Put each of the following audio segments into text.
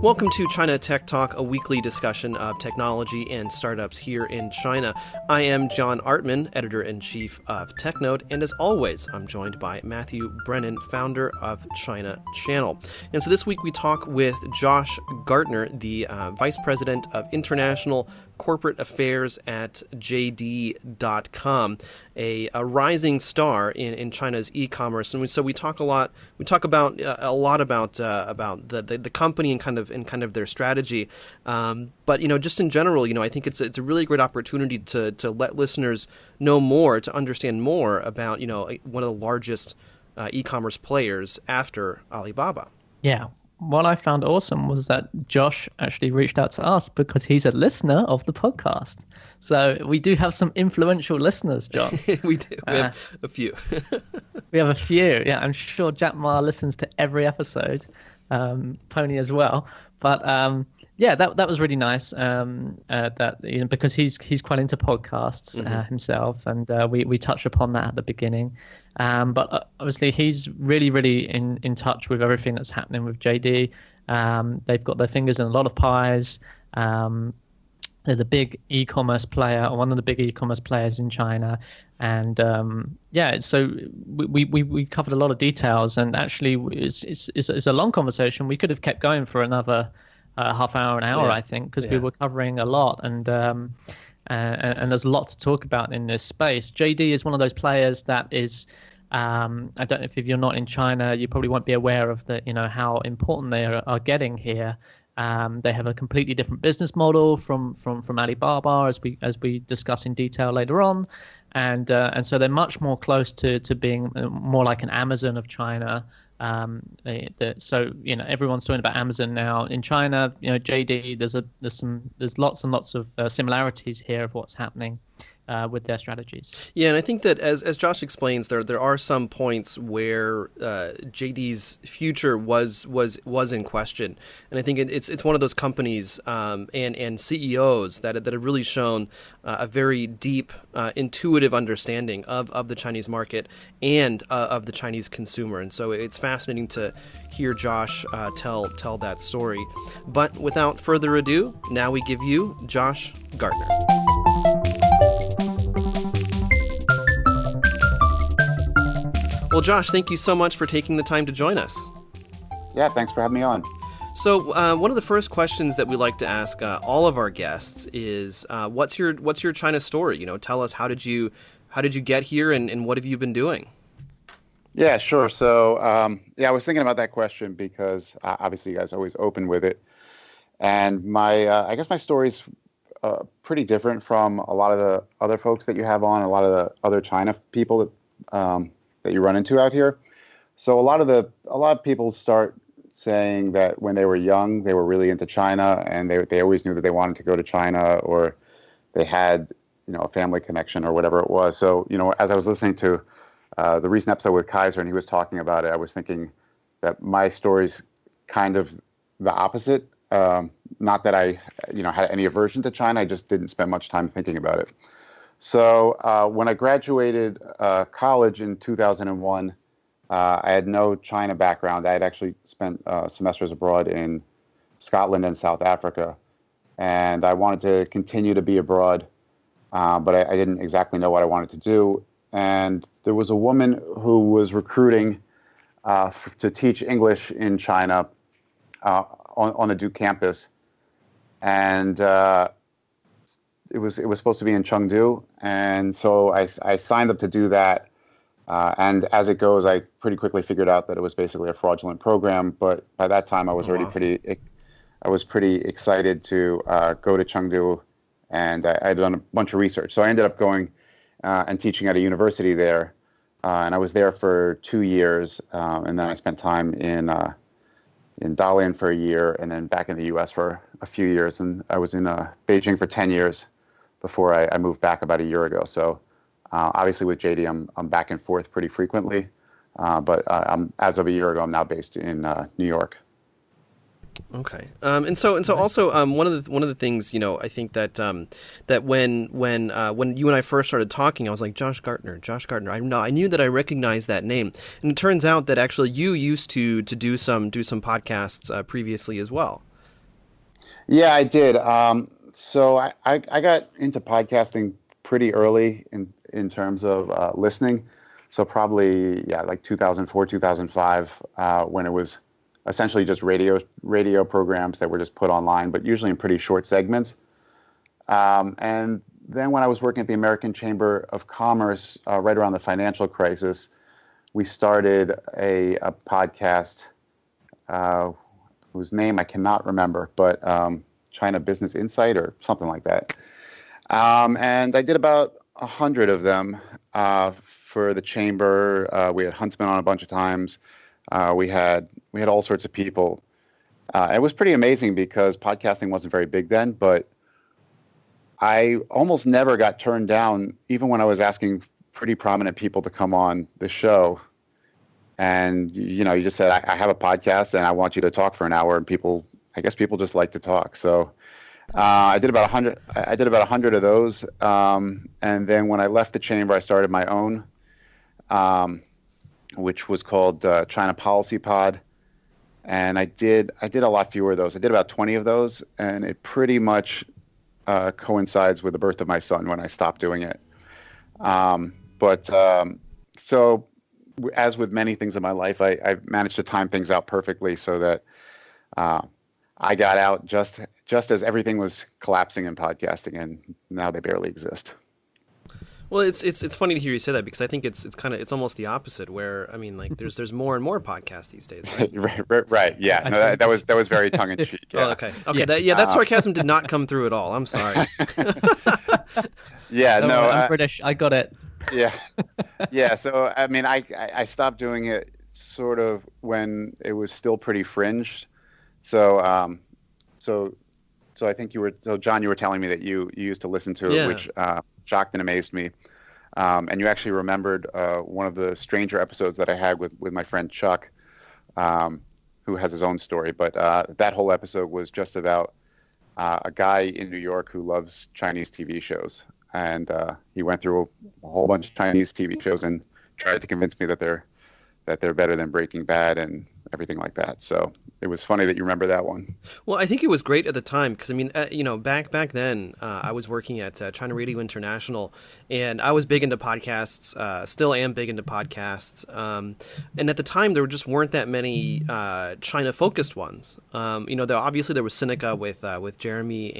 Welcome to China Tech Talk, a weekly discussion of technology and startups here in China. I am John Artman, editor-in-chief of TechNode, and as always, I'm joined by Matthew Brennan, founder of China Channel. And so this week we talk with Josh Gartner, the Vice President of International Corporate Affairs at JD.com, a rising star in China's e-commerce. And so we talk a lot about the company and kind of their strategy. But just in general, I think it's a really great opportunity to let listeners know more, to understand more about one of the largest e-commerce players after Alibaba. Yeah. What I found awesome was that Josh actually reached out to us because he's a listener of the podcast. So we do have some influential listeners, John. We do. We have a few. We have a few. Yeah, I'm sure Jack Ma listens to every episode, Pony as well. But that was really nice. Because he's quite into podcasts himself, and we touched upon that at the beginning. But obviously, he's really in touch with everything that's happening with JD. They've got their fingers in a lot of pies. They're the big e-commerce player, or one of the big e-commerce players in China. And so we covered a lot of details, and actually it's a long conversation. We could have kept going for another half hour, an hour, I think, because we were covering a lot, and there's a lot to talk about in this space. JD is one of those players that is, I don't know if you're not in China, you probably won't be aware of how important they are getting here. They have a completely different business model from Alibaba, as we discuss in detail later on, and so they're much more close to being more like an Amazon of China. So everyone's talking about Amazon now in China. JD, there's lots and lots of similarities here of what's happening with their strategies. Yeah, and I think that as Josh explains, there are some points where JD's future was in question, and I think it's one of those companies and CEOs that have really shown a very deep, intuitive understanding of the Chinese market and of the Chinese consumer, and so it's fascinating to hear Josh tell that story. But without further ado, now we give you Josh Gartner. Well, Josh, thank you so much for taking the time to join us. Yeah, thanks for having me on. So one of the first questions that we like to ask all of our guests is, what's your China story? Tell us, how did you get here, and what have you been doing? Yeah, sure. So I was thinking about that question because obviously you guys always open with it, and I guess my story's pretty different from a lot of the other folks that you have on, a lot of the other China people that you run into out here. So a lot of people start saying that when they were young, they were really into China, and they always knew that they wanted to go to China, or they had a family connection or whatever it was. So as I was listening to the recent episode with Kaiser and he was talking about it, I was thinking that my story's kind of the opposite. Not that I had any aversion to China, I just didn't spend much time thinking about it. So when I graduated college in 2001, I had no China background. I had actually spent semesters abroad in Scotland and South Africa, and I wanted to continue to be abroad, but I didn't exactly know what I wanted to do. And there was a woman who was recruiting to teach English in China on the Duke campus, and it was supposed to be in Chengdu, and so I signed up to do that. And as it goes, I pretty quickly figured out that it was basically a fraudulent program. But by that time, I was already pretty excited to go to Chengdu, and I had done a bunch of research. So I ended up going and teaching at a university there, and I was there for 2 years, and then I spent time in Dalian for a year, and then back in the U.S. for a few years, and I was in Beijing for 10 years before I moved back about a year ago. So obviously with JD, I'm back and forth pretty frequently, but as of a year ago, I'm now based in New York. Okay. And so also one of the things, I think that that when you and I first started talking, I was like, Josh Gartner. I knew that I recognized that name, and it turns out that actually you used to do some podcasts previously as well. Yeah, I did. So I got into podcasting pretty early in terms of listening. So probably, yeah, like 2004, 2005, when it was essentially just radio programs that were just put online, but usually in pretty short segments. And then when I was working at the American Chamber of Commerce, right around the financial crisis, we started a podcast whose name I cannot remember, but China Business Insight or something like that. And I did about 100 of them for the chamber. We had Huntsman on a bunch of times. We had all sorts of people. It was pretty amazing because podcasting wasn't very big then, but I almost never got turned down, even when I was asking pretty prominent people to come on the show. And, you know, you just said, I have a podcast and I want you to talk for an hour. And I guess people just like to talk. So I did about 100. I did about 100 of those. And then when I left the chamber, I started my own, which was called China Policy Pod. And I did a lot fewer of those. I did about 20 of those. And it pretty much coincides with the birth of my son when I stopped doing it. So as with many things in my life, I've managed to time things out perfectly so that I got out just as everything was collapsing in podcasting, and now they barely exist. Well, it's funny to hear you say that because I think it's almost the opposite. Where I mean, like there's more and more podcasts these days, right? right. Yeah. No, that was very tongue in cheek. Yeah. Oh, okay. Yeah. That sarcasm did not come through at all. I'm sorry. Yeah. No, I'm British. I got it. Yeah. Yeah. So I mean, I stopped doing it sort of when it was still pretty fringe. So I think John, you were telling me that you used to listen to it, which shocked and amazed me. And you actually remembered one of the stranger episodes that I had with my friend Chuck, who has his own story. But that whole episode was just about a guy in New York who loves Chinese TV shows. And he went through a whole bunch of Chinese TV shows and tried to convince me that they're better than Breaking Bad and everything like that. So it was funny that you remember that one. Well, I think it was great at the time because I mean, back then, I was working at China Radio International, and I was big into podcasts. Still am big into podcasts. And at the time, there just weren't that many China-focused ones. Obviously there was Sinica with Jeremy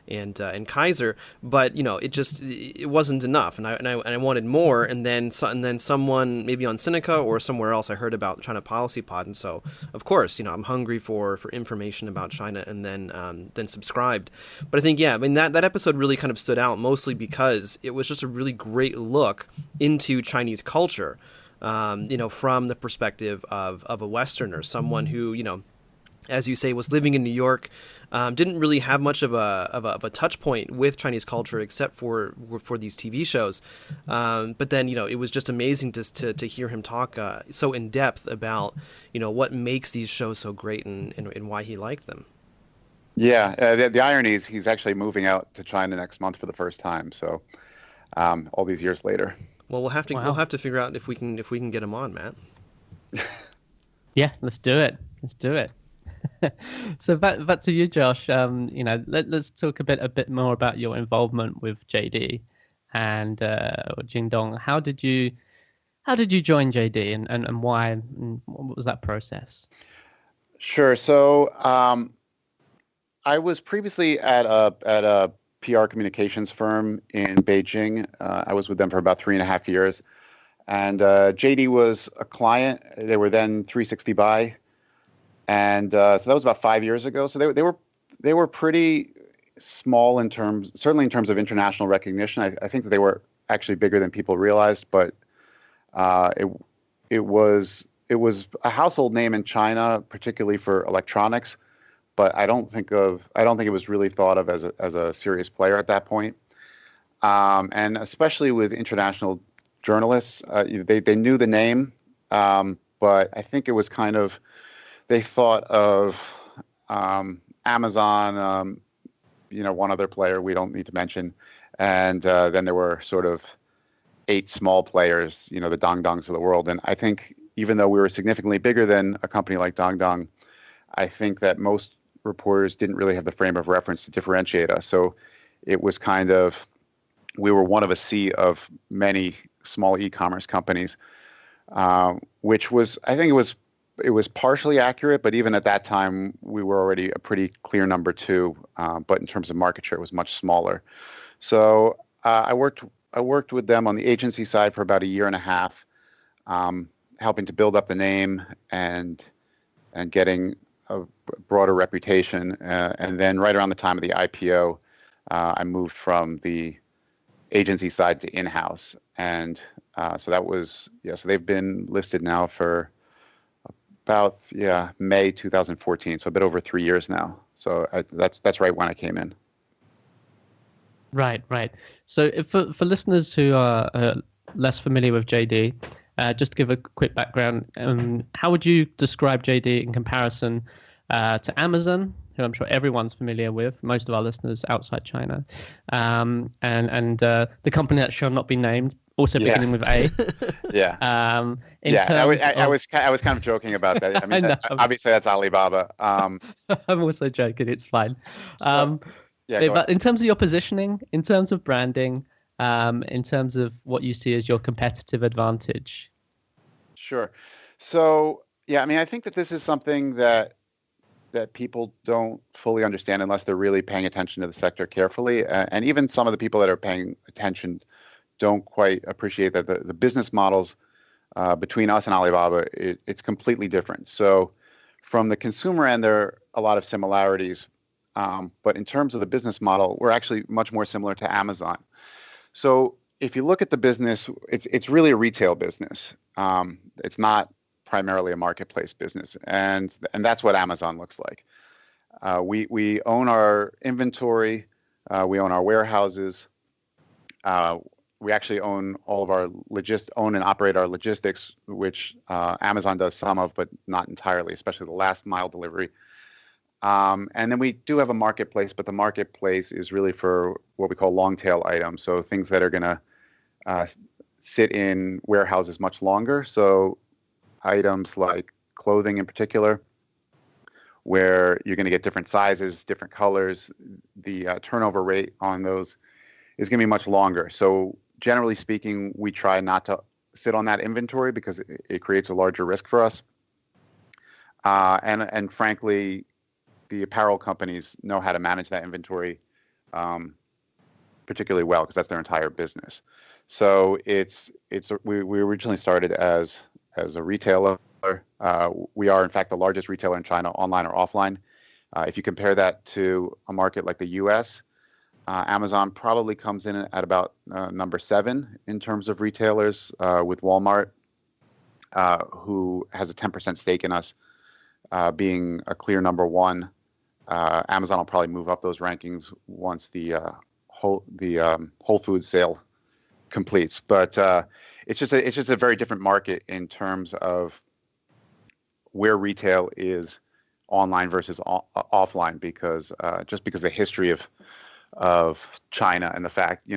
and Kaiser, but it wasn't enough, and I wanted more. And then someone maybe on Sinica or somewhere else, I heard about China Policy Pod, and so of course I'm hungry for information about China, and then subscribed. But I think that episode really kind of stood out mostly because it was just a really great look into Chinese culture, from the perspective of a Westerner, someone who as you say, was living in New York, didn't really have much of a touch point with Chinese culture except for these TV shows. But then, it was just amazing to hear him talk so in depth about, what makes these shows so great and why he liked them. Yeah, the irony is he's actually moving out to China next month for the first time. So all these years later. Well, we'll have to figure out if we can get him on, Matt. Yeah, let's do it. So back to you, Josh. Let's talk a bit more about your involvement with JD and Jingdong. How did you join JD and why? And what was that process? Sure. So I was previously at a PR communications firm in Beijing. I was with them for about 3.5 years, and JD was a client. They were then 360 and so that was about 5 years ago. So they were pretty small certainly in terms of international recognition. I think that they were actually bigger than people realized, but it was a household name in China, particularly for electronics. But I don't think it was really thought of as a serious player at that point. And especially with international journalists, they knew the name, but I think it was kind of, they thought of Amazon, one other player we don't need to mention, and then there were sort of 8 small players, the Dongdongs of the world. And I think even though we were significantly bigger than a company like Dongdong, I think that most reporters didn't really have the frame of reference to differentiate us. So it was kind of, we were one of a sea of many small e-commerce companies, which was, I think it was partially accurate, but even at that time, we were already a pretty clear number two. But in terms of market share, it was much smaller. So I worked with them on the agency side for about a year and a half, helping to build up the name and getting a broader reputation. And then right around the time of the IPO, I moved from the agency side to in-house. And so that was, so they've been listed now for about, May 2014. So a bit over 3 years now. So that's right when I came in. Right. So for listeners who are less familiar with JD, just to give a quick background, how would you describe JD in comparison to Amazon, who I'm sure everyone's familiar with, most of our listeners outside China, and the company that shall not be named, also beginning with A. Yeah. I was kind of joking about that. I mean, obviously that's Alibaba. I'm also joking. It's fine. Yeah, but in terms of your positioning, in terms of branding, in terms of what you see as your competitive advantage. Sure. So, I mean, I think that this is something that people don't fully understand unless they're really paying attention to the sector carefully. And even some of the people that are paying attention don't quite appreciate that the business models between us and Alibaba, it's completely different. So from the consumer end, there are a lot of similarities. But in terms of the business model, we're actually much more similar to Amazon. So if you look at the business, it's really a retail business. It's not primarily a marketplace business, and that's what Amazon looks like. We own our inventory, we own our warehouses. We actually own all of our own and operate our logistics, which Amazon does some of, but not entirely, especially the last mile delivery. And then we do have a marketplace, but the marketplace is really for what we call long tail items. So things that are going to sit in warehouses much longer. So items like clothing in particular, where you're going to get different sizes, different colors. The turnover rate on those is going to be much longer. So generally speaking, we try not to sit on that inventory because it creates a larger risk for us. And frankly, the apparel companies know how to manage that inventory particularly well because that's their entire business. So we originally started as a retailer. We are in fact the largest retailer in China, online or offline. If you compare that to a market like the U.S., Amazon probably comes in at about number 7 in terms of retailers, with Walmart, who has a 10% stake in us, being a clear number 1. Amazon will probably move up those rankings once the Whole Foods sale completes. But it's just a very different market in terms of where retail is online versus offline, because just the history of China and the fact,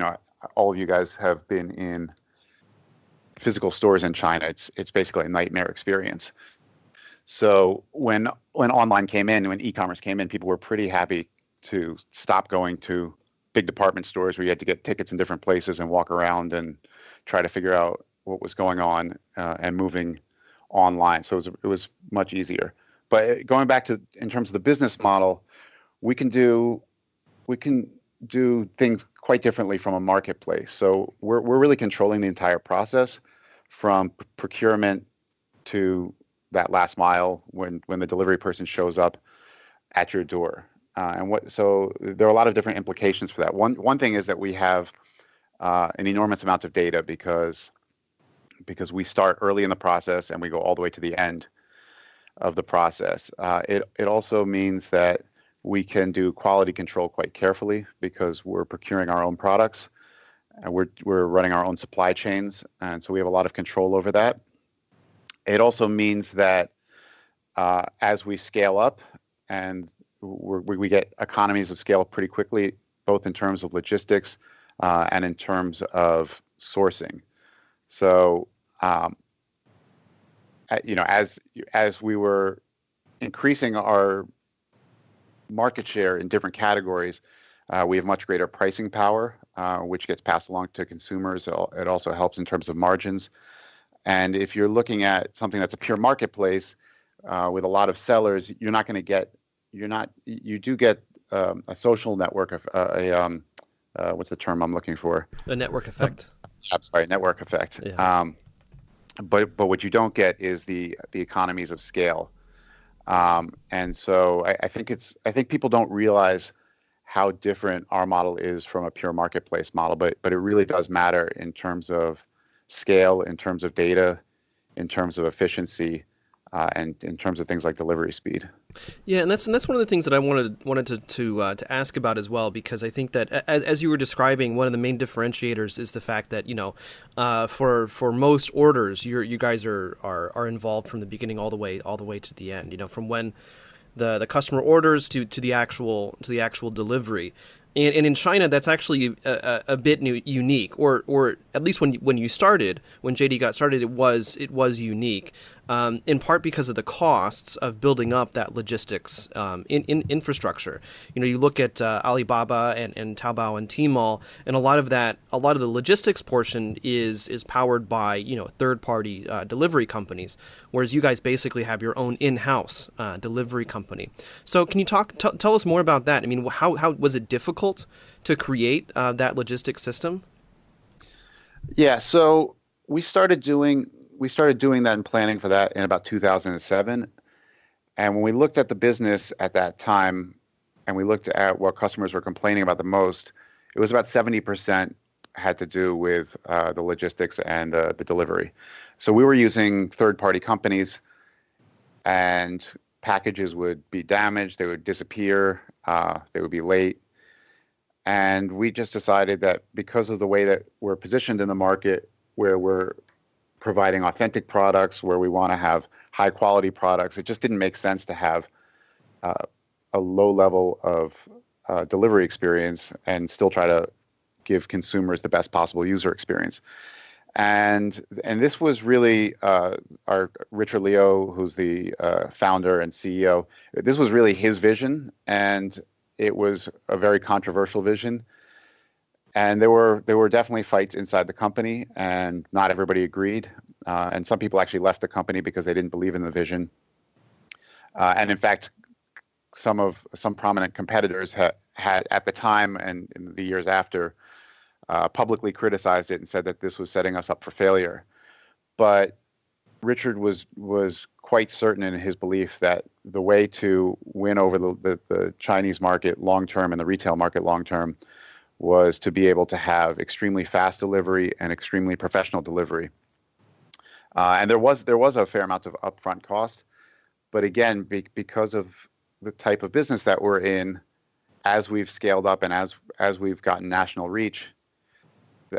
all of you guys have been in physical stores in China. It's basically a nightmare experience. So when online came in, when e-commerce came in, people were pretty happy to stop going to big department stores where you had to get tickets in different places and walk around and try to figure out what was going on, and moving online. So it was much easier. But going back to in terms of the business model, we can do things quite differently from a marketplace. So we're really controlling the entire process from procurement to that last mile when the delivery person shows up at your door. So there are a lot of different implications for that. One thing is that we have an enormous amount of data because we start early in the process and we go all the way to the end of the process. It also means that we can do quality control quite carefully because we're procuring our own products and we're running our own supply chains, and so we have a lot of control over that. It also means that as we scale up, and we get economies of scale pretty quickly, both in terms of logistics and in terms of sourcing. So, as we were increasing our market share in different categories, we have much greater pricing power, which gets passed along to consumers. It also helps in terms of margins. And if you're looking at something that's a pure marketplace with a lot of sellers, you're not going to get, you do get a social network of what's the term I'm looking for? A network effect. I'm sorry, network effect. Yeah. But what you don't get is the economies of scale. And so I think people don't realize how different our model is from a pure marketplace model, but it really does matter in terms of scale, in terms of data, in terms of efficiency, and in terms of things like delivery speed. Yeah, and that's one of the things that I wanted to ask about as well, because I think that as you were describing, one of the main differentiators is the fact that for most orders, you guys are involved from the beginning all the way to the end. From when the customer orders to the actual delivery. And in China, that's actually a bit unique, or at least when you started, when JD got started, it was unique, in part because of the costs of building up that logistics in infrastructure. You look at Alibaba and Taobao and Tmall, and a lot of the logistics portion is powered by third-party delivery companies, whereas you guys basically have your own in-house delivery company. So can you tell us more about that? I mean, how was it difficult to create that logistics system? Yeah, so we started doing that and planning for that in about 2007. And when we looked at the business at that time, and we looked at what customers were complaining about the most, it was about 70% had to do with the logistics and the delivery. So we were using third-party companies, and packages would be damaged, they would disappear, they would be late. And we just decided that because of the way that we're positioned in the market, where we're providing authentic products, where we want to have high quality products, it just didn't make sense to have a low level of delivery experience and still try to give consumers the best possible user experience. And this was really our Richard Liu, who's the founder and CEO. This was really his vision, and it was a very controversial vision. And there were definitely fights inside the company, and not everybody agreed. And some people actually left the company because they didn't believe in the vision. And in fact, some prominent competitors had at the time and in the years after publicly criticized it and said that this was setting us up for failure. But Richard was quite certain in his belief that the way to win over the Chinese market long term and the retail market long term was to be able to have extremely fast delivery and extremely professional delivery. And there was a fair amount of upfront cost, but again, because of the type of business that we're in, as we've scaled up and as we've gotten national reach,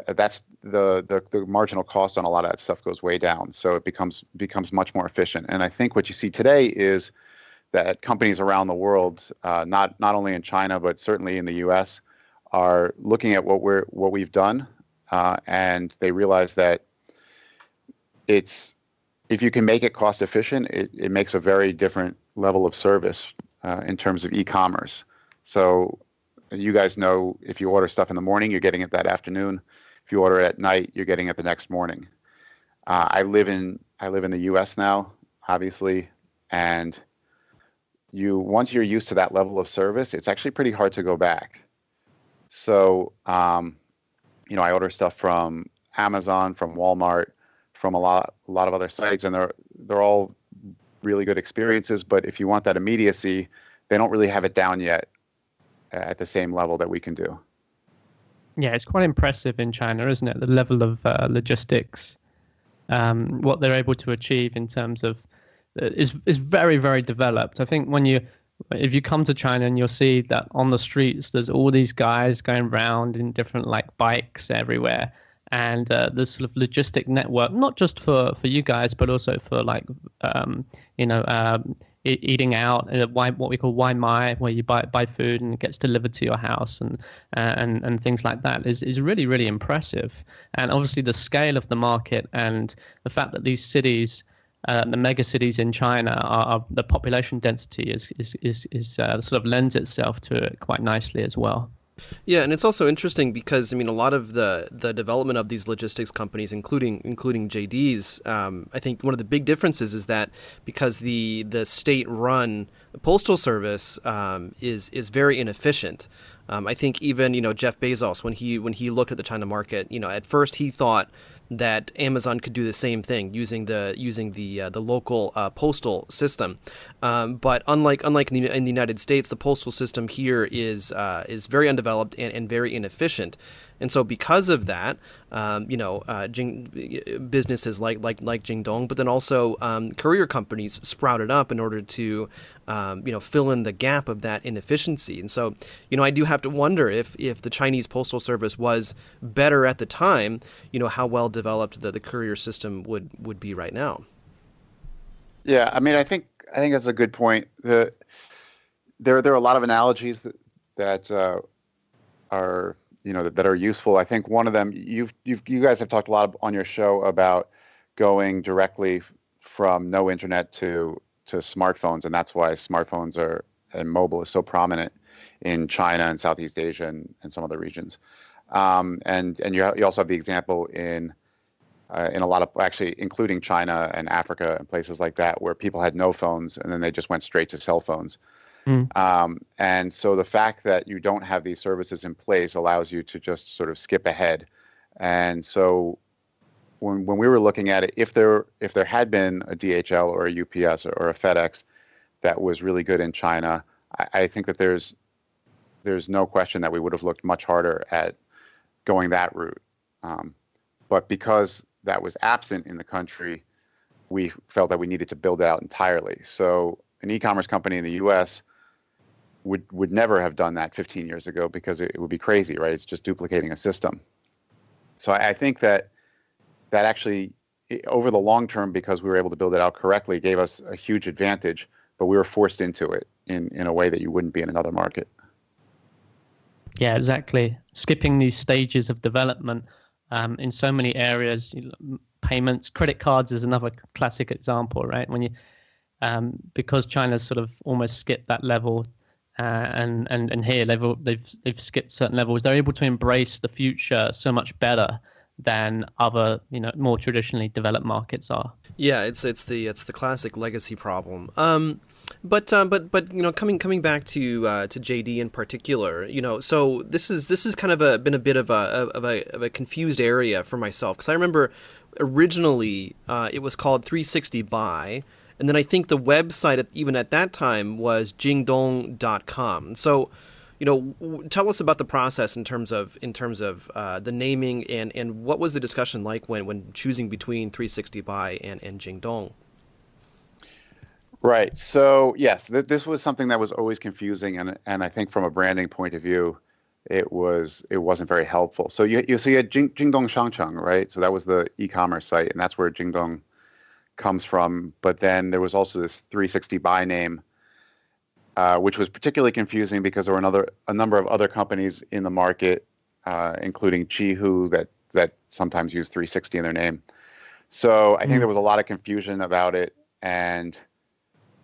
that's the marginal cost on a lot of that stuff goes way down. So it becomes much more efficient. And I think what you see today is that companies around the world, not only in China but certainly in the U.S., are looking at what we've done, and they realize that if you can make it cost efficient, it makes a very different level of service in terms of e-commerce. So you guys know, if you order stuff in the morning, you're getting it that afternoon. If you order it at night, you're getting it the next morning. I live in the U.S. now, obviously, and once you're used to that level of service, it's actually pretty hard to go back. So, I order stuff from Amazon, from Walmart, from a lot of other sites, and they're all really good experiences. But if you want that immediacy, they don't really have it down yet at the same level that we can do. Yeah, it's quite impressive in China, isn't it? The level of logistics, what they're able to achieve in terms of is very, very developed. I think if you come to China and you'll see that on the streets, there's all these guys going around in different bikes everywhere. And the sort of logistic network, not just for you guys, but also for eating out, what we call Mai, where you buy food and it gets delivered to your house, and things like that is really, really impressive. And obviously the scale of the market and the fact that these cities the mega cities in China are the population density is sort of lends itself to it quite nicely as well. Yeah, and it's also interesting because I mean a lot of the development of these logistics companies, including JD's, I think one of the big differences is that because the state run postal service is very inefficient. I think even Jeff Bezos when he looked at the China market, at first he thought that Amazon could do the same thing using the local postal system, but unlike in the United States, the postal system here is very undeveloped and very inefficient, and so because of that, businesses like Jingdong, but then also courier companies sprouted up in order to fill in the gap of that inefficiency, and so I do have to wonder if the Chinese postal service was better at the time, how well developed the courier system would be right now. Yeah, I mean, I think that's a good point. There are a lot of analogies that are that are useful. I think one of them, you guys have talked a lot on your show about going directly from no internet to smartphones, and that's why smartphones and mobile is so prominent in China and Southeast Asia and some other regions. And you also have the example in a lot of, actually including China and Africa and places like that, where people had no phones and then they just went straight to cell phones. And so the fact that you don't have these services in place allows you to just sort of skip ahead. And so when we were looking at it, if there had been a DHL or a UPS or a FedEx that was really good in China, I think that there's no question that we would have looked much harder at going that route. But because that was absent in the country, we felt that we needed to build it out entirely. So an e-commerce company in the U.S. would never have done that 15 years ago because it would be crazy, right? It's just duplicating a system. So I think that actually, over the long term, because we were able to build it out correctly, gave us a huge advantage, but we were forced into it in a way that you wouldn't be in another market. Yeah, exactly. Skipping these stages of development in so many areas, payments, credit cards is another classic example, right? When you because China's sort of almost skipped that level, and here they've skipped certain levels. They're able to embrace the future so much better than other more traditionally developed markets are. Yeah, it's the classic legacy problem. But coming back to JD in particular, so this is kind of been a bit of a confused area for myself, because I remember originally it was called 360 Buy, and then I think the website even at that time was jingdong.com. So tell us about the process in terms of the naming, and what was the discussion like when choosing between 360 Buy and Jingdong? Right. So yes, this was something that was always confusing, and I think from a branding point of view, it wasn't very helpful. So you had Jingdong Shangcheng, right? So that was the e-commerce site, and that's where Jingdong comes from. But then there was also this 360 Buy name, which was particularly confusing because there were a number of other companies in the market, including Qihoo, that sometimes use 360 in their name. So I think there was a lot of confusion about it, and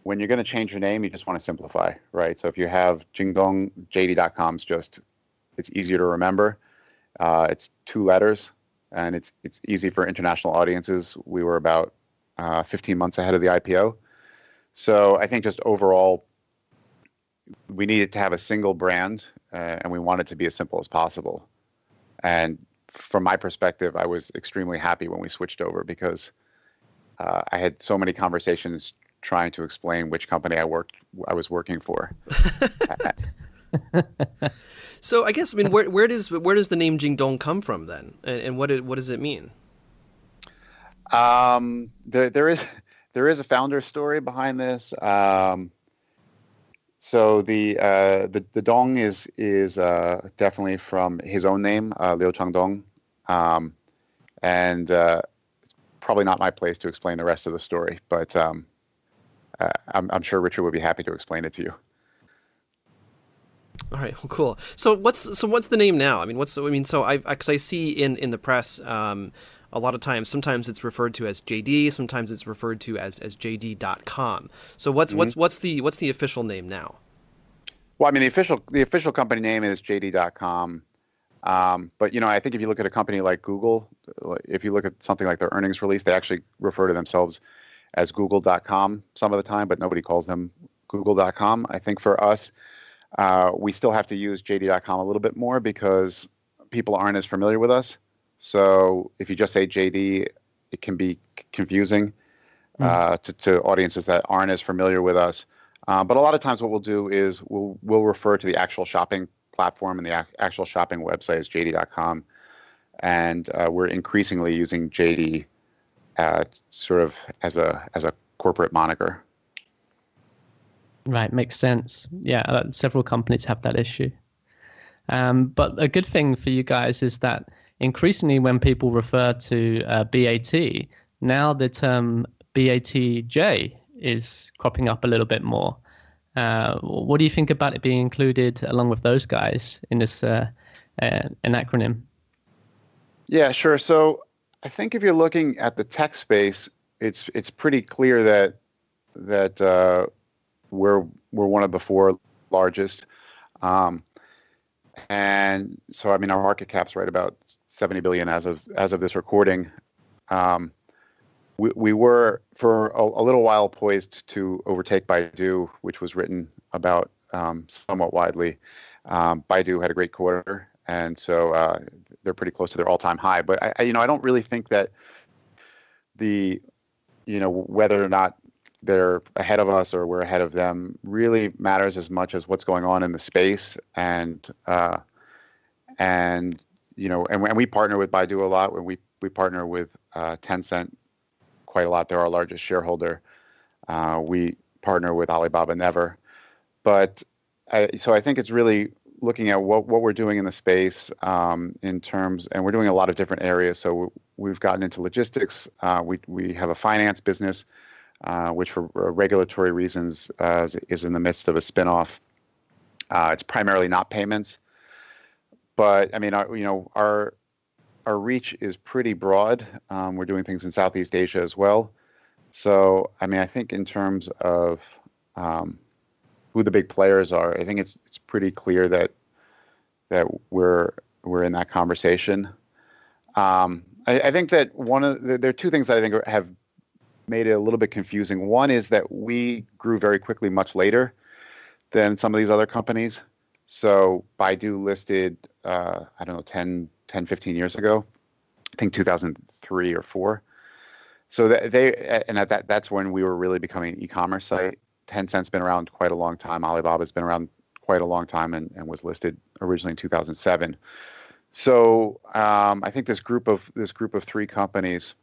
when you're going to change your name, you just want to simplify, right? So if you have Jingdong, JD.com's it's easier to remember. It's 2 letters, and it's easy for international audiences. We were about 15 months ahead of the IPO. So I think just overall, we needed to have a single brand, and we wanted to be as simple as possible. And from my perspective, I was extremely happy when we switched over, because I had so many conversations trying to explain which company I was working for. So I guess, I mean, where does the name Jingdong come from then, and what does it mean? There is a founder story behind this. So the Dong is definitely from his own name, Liu Changdong, and it's probably not my place to explain the rest of the story, but I'm sure Richard would be happy to explain it to you. All right, well, cool. So what's the name now? I mean, because I see in the press a a lot of times, sometimes it's referred to as JD, sometimes it's referred to as JD.com. So what's the official name now? Well, I mean, the official company name is JD.com. But I think if you look at a company like Google, if you look at something like their earnings release, they actually refer to themselves as Google.com some of the time, but nobody calls them Google.com. I think for us, we still have to use JD.com a little bit more because people aren't as familiar with us. So if you just say JD, it can be confusing to audiences that aren't as familiar with us. But a lot of times what we'll do is we'll refer to the actual shopping platform and the actual shopping website as JD.com. And we're increasingly using JD sort of as a corporate moniker. Right, makes sense. Yeah, several companies have that issue. But a good thing for you guys is that increasingly when people refer to BAT, now the term BATJ is cropping up a little bit more. What do you think about it being included along with those guys in this an acronym? Yeah, sure. So I think if you're looking at the tech space, it's pretty clear that we're one of the four largest. And so, I mean, our market cap's right about 70 billion as of this recording. We were for a little while poised to overtake Baidu, which was written about somewhat widely. Baidu had a great quarter, and so they're pretty close to their all-time high. But I don't really think that whether or not they're ahead of us or we're ahead of them really matters as much as what's going on in the space. And we partner with Baidu a lot. When we partner with Tencent quite a lot. They're our largest shareholder. We partner with Alibaba never. But so I think it's really looking at what we're doing in the space in terms, and we're doing a lot of different areas. So we've gotten into logistics. We have a finance business, which for regulatory reasons is in the midst of a spinoff. It's primarily not payments, but I mean, our reach is pretty broad. We're doing things in Southeast Asia as well. So I mean, I think in terms of who the big players are, I think it's pretty clear that we're in that conversation. I think that there are two things that I think have made it a little bit confusing. One is that we grew very quickly, much later than some of these other companies. So Baidu listed, 10, 15 years ago, I think 2003 or 4. So that's when we were really becoming an e-commerce site. Tencent's been around quite a long time. Alibaba's been around quite a long time and was listed originally in 2007. So I think this group of 3 companies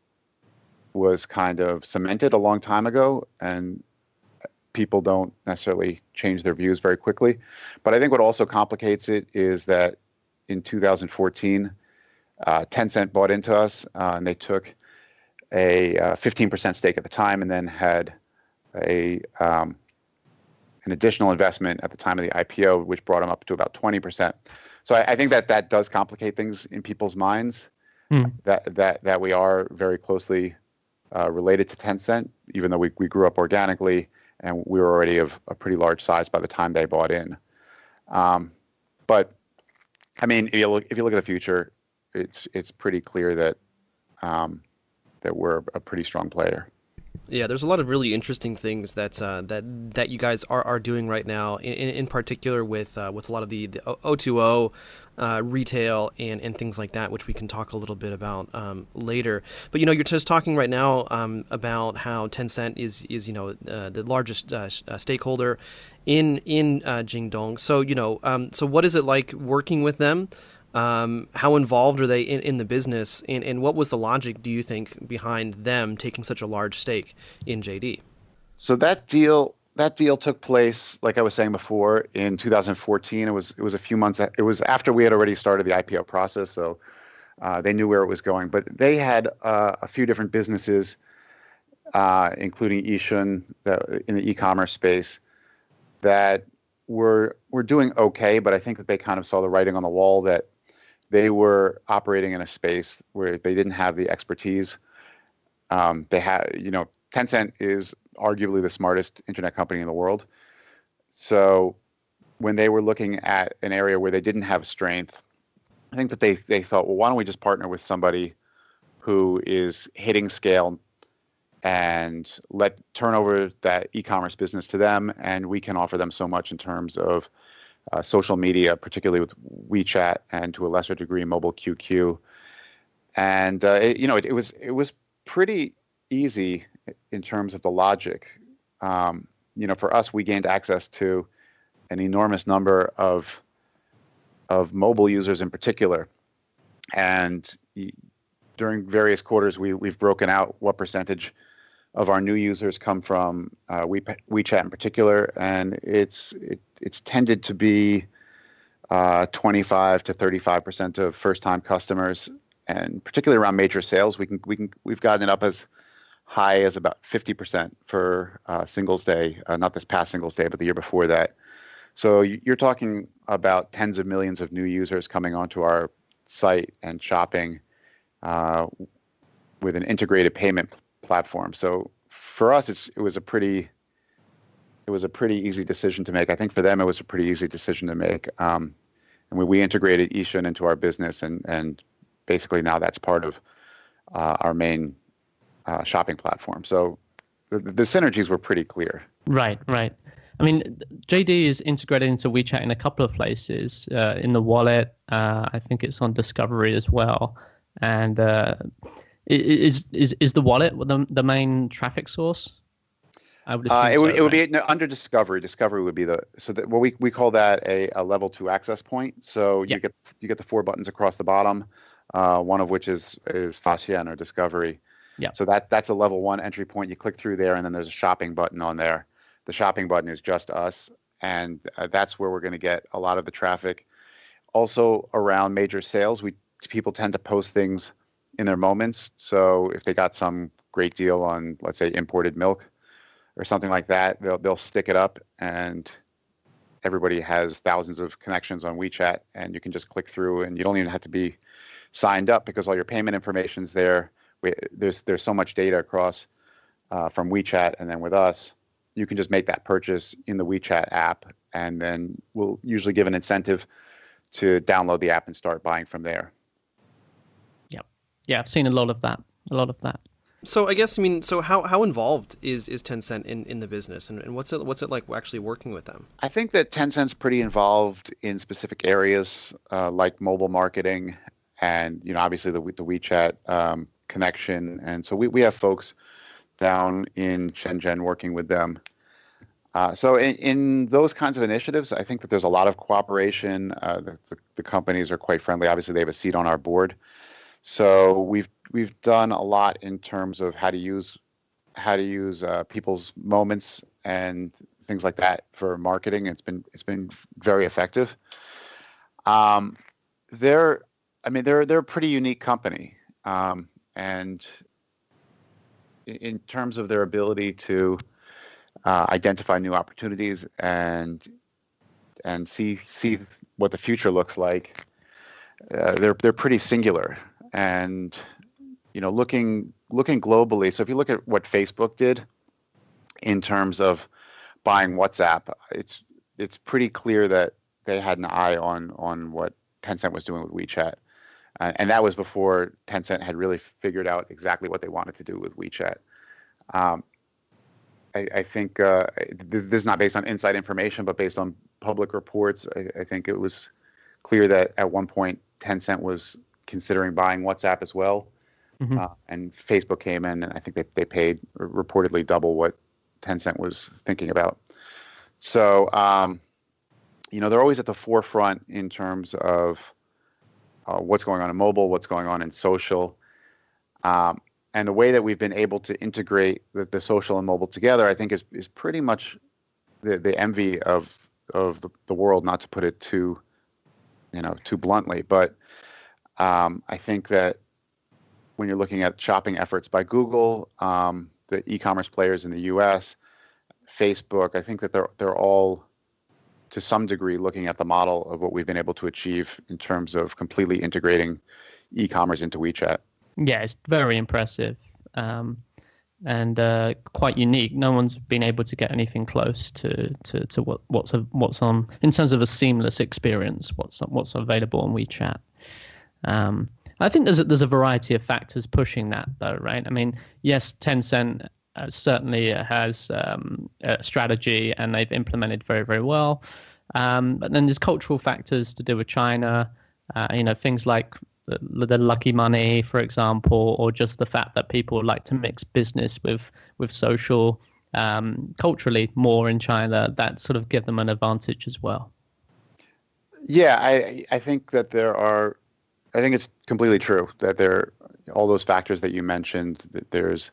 was kind of cemented a long time ago, and people don't necessarily change their views very quickly. But I think what also complicates it is that in 2014, Tencent bought into us, and they took a 15% stake at the time, and then had an additional investment at the time of the IPO, which brought them up to about 20%. So I think that does complicate things in people's minds. That we are very closely related to Tencent, even though we grew up organically and we were already of a pretty large size by the time they bought in. But I mean, if you look at the future, it's pretty clear that we're a pretty strong player. Yeah, there's a lot of really interesting things that you guys are doing right now, in particular with a lot of the O2O retail and things like that, which we can talk a little bit about later. But you're just talking right now about how Tencent is the largest stakeholder in Jingdong. So so what is it like working with them? How involved are they in the business, and what was the logic, do you think, behind them taking such a large stake in JD? So that deal took place, like I was saying before, in 2014. It was a few months. It was after we had already started the IPO process, so they knew where it was going. But they had a few different businesses, including Yixun, in the e-commerce space, that were doing okay. But I think that they kind of saw the writing on the wall that they were operating in a space where they didn't have the expertise. They had, Tencent is arguably the smartest internet company in the world. So when they were looking at an area where they didn't have strength, I think that they thought, well, why don't we just partner with somebody who is hitting scale and turn over that e-commerce business to them, and we can offer them so much in terms of social media, particularly with WeChat, and to a lesser degree mobile QQ. And it was pretty easy in terms of the logic. For us, we gained access to an enormous number of mobile users in particular, and during various quarters, we've broken out what percentage of our new users come from WeChat in particular, and it's tended to be 25 to 35% of first-time customers, and particularly around major sales, we've gotten it up as high as about 50% for Singles Day, not this past Singles Day, but the year before that. So you're talking about tens of millions of new users coming onto our site and shopping with an integrated payment platform. So for us, it was a pretty easy decision to make. I think for them, it was a pretty easy decision to make. And we integrated eShun into our business, and basically now that's part of our main shopping platform. So the synergies were pretty clear. Right. I mean, JD is integrated into WeChat in a couple of places. In the wallet, I think it's on Discovery as well. And is the wallet the main traffic source? I would assume it would be under Discovery. Discovery would be what we call that a level 2 access point. So you get the 4 buttons across the bottom, one of which is Fashion or Discovery. Yeah. So that's a level 1 entry point. You click through there, and then there's a shopping button on there. The shopping button is just us, and that's where we're going to get a lot of the traffic. Also around major sales, people tend to post things in their moments. So if they got some great deal on, let's say, imported milk or something like that, they'll stick it up, and everybody has thousands of connections on WeChat, and you can just click through, and you don't even have to be signed up because all your payment information's there. There's so much data across from WeChat, and then with us, you can just make that purchase in the WeChat app, and then we'll usually give an incentive to download the app and start buying from there. Yeah, I've seen a lot of that. So I guess, so how involved is Tencent in the business, and what's it like actually working with them? I think that Tencent's pretty involved in specific areas like mobile marketing, and obviously the WeChat connection, and so we have folks down in Shenzhen working with them. So in those kinds of initiatives, I think that there's a lot of cooperation. The companies are quite friendly. Obviously, they have a seat on our board. So we've done a lot in terms of how to use people's moments and things like that for marketing. It's been very effective. They're a pretty unique company, and in terms of their ability to identify new opportunities and see what the future looks like, they're pretty singular. And looking globally, so if you look at what Facebook did in terms of buying WhatsApp, it's pretty clear that they had an eye on what Tencent was doing with WeChat, and that was before Tencent had really figured out exactly what they wanted to do with WeChat. I think this is not based on inside information, but based on public reports. I think it was clear that at one point Tencent was considering buying WhatsApp as well. Mm-hmm. And Facebook came in, and I think they paid reportedly double what Tencent was thinking about. So, they're always at the forefront in terms of what's going on in mobile, what's going on in social. And the way that we've been able to integrate the social and mobile together, I think is pretty much the envy of the world, not to put it too bluntly. But I think that when you're looking at shopping efforts by Google, the e-commerce players in the U.S., Facebook, I think that they're all to some degree, looking at the model of what we've been able to achieve in terms of completely integrating e-commerce into WeChat. Yeah, it's very impressive. And quite unique. No one's been able to get anything close to what's on in terms of a seamless experience. What's available on WeChat. I think there's a variety of factors pushing that, though, right? I mean, yes, Tencent certainly has a strategy, and they've implemented very, very well. But then there's cultural factors to do with China. Things like the lucky money, for example, or just the fact that people like to mix business with social, culturally more in China, that sort of give them an advantage as well. Yeah, I think that I think it's completely true that all those factors that you mentioned, that there's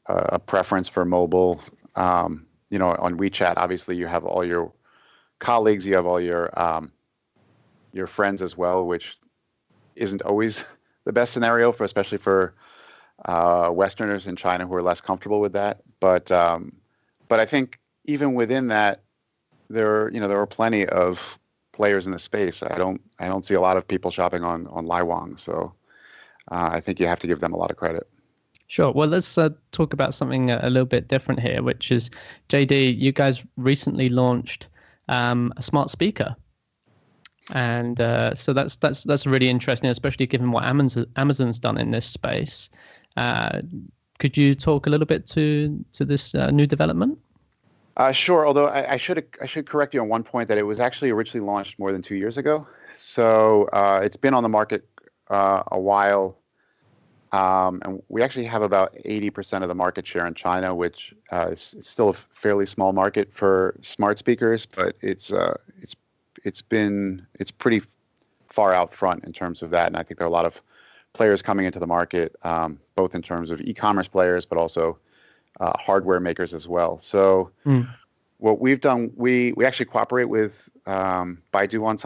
a preference for mobile. On WeChat, obviously you have all your colleagues, you have all your friends as well, which isn't always the best scenario especially for Westerners in China who are less comfortable with that. But I think even within that, there are plenty of players in the space. I don't see a lot of people shopping on Laiwang, so I think you have to give them a lot of credit. Sure. Well, let's talk about something a little bit different here, which is, JD, you guys recently launched a smart speaker. And so that's really interesting, especially given what Amazon's done in this space. Could you talk a little bit to this new development? Sure. Although I should correct you on one point, that it was actually originally launched more than 2 years ago. So it's been on the market a while, and we actually have about 80% of the market share in China, which is still a fairly small market for smart speakers, but it's pretty far out front in terms of that. And I think there are a lot of players coming into the market, both in terms of e-commerce players, but also hardware makers as well. So what we've done, we actually cooperate with Baidu on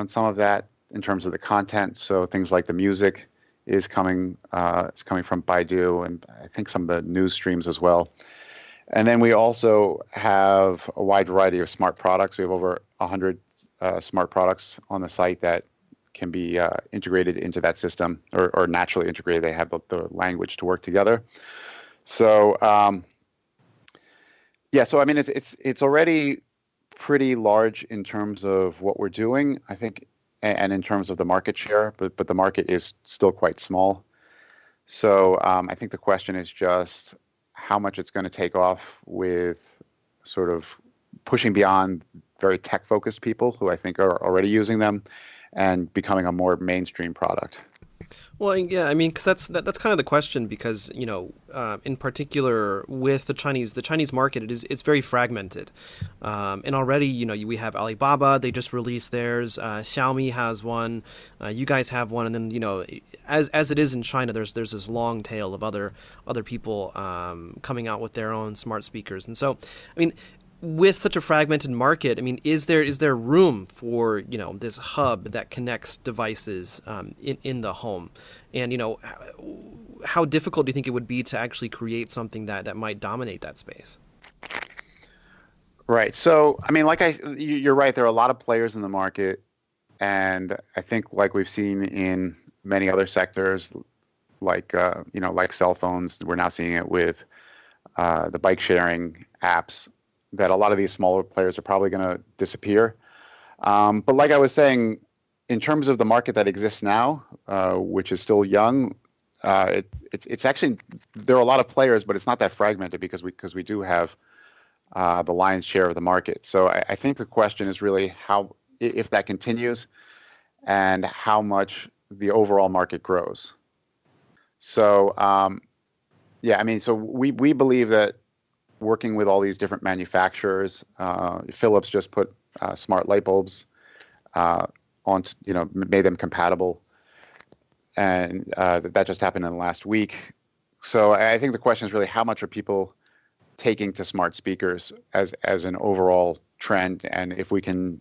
some of that in terms of the content. So things like the music is coming from Baidu, and I think some of the news streams as well. And then we also have a wide variety of smart products. We have over 100 smart products on the site that can be integrated into that system, or naturally integrated. They have the language to work together. So so I mean, it's already pretty large in terms of what we're doing, I think, and in terms of the market share, but the market is still quite small. So I think the question is just how much it's going to take off with sort of pushing beyond very tech-focused people who I think are already using them and becoming a more mainstream product. Well, yeah, I mean, because that's kind of the question, because in particular with the Chinese market, it's very fragmented, and already we have Alibaba, they just released theirs, Xiaomi has one, you guys have one, and then as it is in China, there's this long tail of other people coming out with their own smart speakers, and so I mean, with such a fragmented market, I mean, is there room for this hub that connects devices in the home, and how difficult do you think it would be to actually create something that might dominate that space? Right. So I mean, you're right. There are a lot of players in the market, and I think like we've seen in many other sectors, like cell phones, we're now seeing it with the bike sharing apps, that a lot of these smaller players are probably going to disappear. But like I was saying, in terms of the market that exists now, which is still young, it's actually, there are a lot of players, but it's not that fragmented because we do have the lion's share of the market. So I think the question is really how, if that continues, and how much the overall market grows. So I mean, so we believe that working with all these different manufacturers, Philips just put smart light bulbs on, made them compatible, and that just happened in the last week. So I think the question is really how much are people taking to smart speakers as an overall trend, and if we can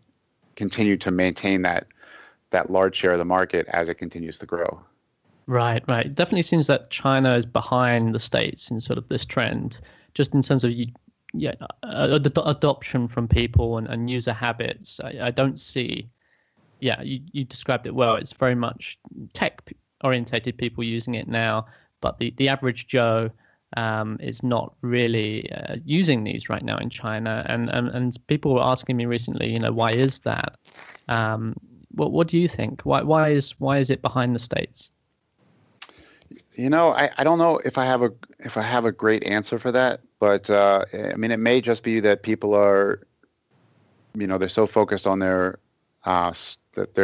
continue to maintain that large share of the market as it continues to grow. Right. It definitely seems that China is behind the States in sort of this trend, just in terms of adoption from people and user habits. I don't see. Yeah, you described it well. It's very much tech orientated people using it now, but the average Joe is not really using these right now in China. And people were asking me recently, why is that? What do you think? Why is it behind the States? I don't know if I have a great answer for that, but I mean, it may just be that people are, they're so focused on their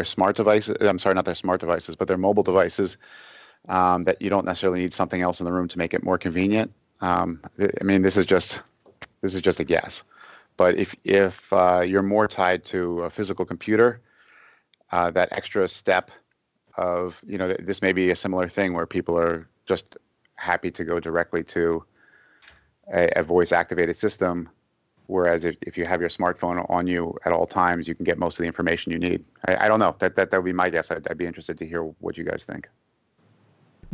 smart devices. I'm sorry, not their smart devices, but their mobile devices, that you don't necessarily need something else in the room to make it more convenient. I mean, this is just a guess, but if you're more tied to a physical computer, that extra step of, this may be a similar thing where people are just happy to go directly to a voice activated system. Whereas if you have your smartphone on you at all times, you can get most of the information you need. I don't know. That would be my guess. I'd be interested to hear what you guys think.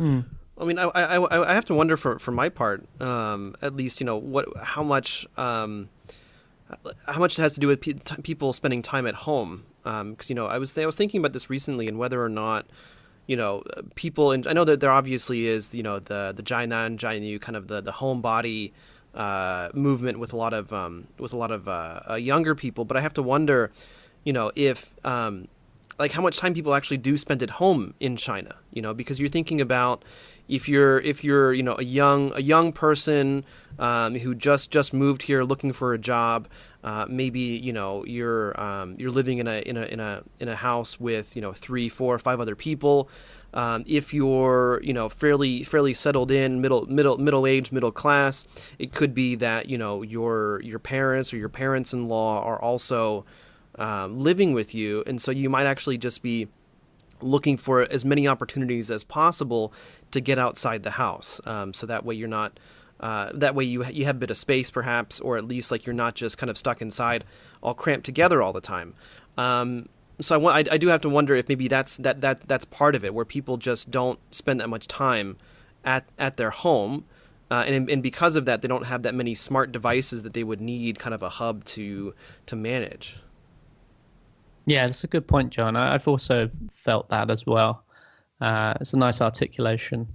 I mean, I have to wonder for my part, at least, how much it has to do with people spending time at home. Because I was thinking about this recently, and whether or not people, and I know that there obviously is the Jianan Jianyu, kind of the homebody movement with a lot of younger people, but I have to wonder, if like how much time people actually do spend at home in China, because you're thinking about if you're a young person who just moved here looking for a job, maybe you're living in a house with 3, 4, 5 other people. If you're fairly settled in, middle age, middle class, it could be that your parents or your parents-in-law are also living with you, and so you might actually just be looking for as many opportunities as possible to get outside the house, so that way you're not that way you have a bit of space, perhaps, or at least like you're not just kind of stuck inside all cramped together all the time. So I do have to wonder if maybe that's part of it, where people just don't spend that much time at their home, and because of that, they don't have that many smart devices that they would need kind of a hub to manage. Yeah, that's a good point, John. I've also felt that as well. It's a nice articulation.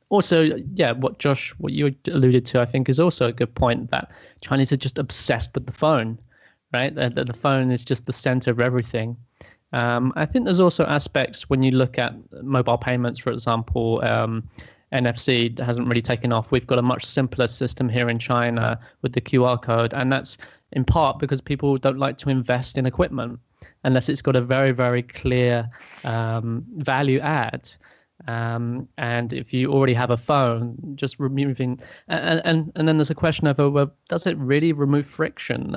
Also, yeah, what you alluded to, I think, is also a good point, that Chinese are just obsessed with the phone, right? The phone is just the center of everything. I think there's also aspects when you look at mobile payments, for example. NFC hasn't really taken off. We've got a much simpler system here in China with the QR code, and that's in part because people don't like to invest in equipment unless it's got a very, very clear value add. And if you already have a phone, just removing and then there's a question of, well, does it really remove friction?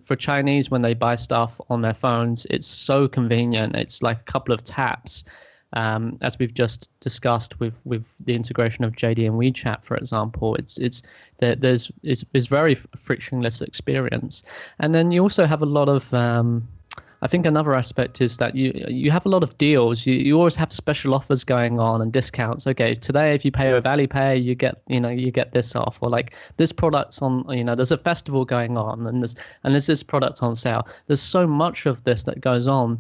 For Chinese, when they buy stuff on their phones, it's so convenient. It's like a couple of taps. As we've just discussed with the integration of JD and WeChat, for example, it's very frictionless experience. And then you also have a lot of I think another aspect is that you have a lot of deals. You always have special offers going on and discounts. Okay, today if you pay with Alipay, you get this off, or like this product's on. There's a festival going on, and there's this product on sale. There's so much of this that goes on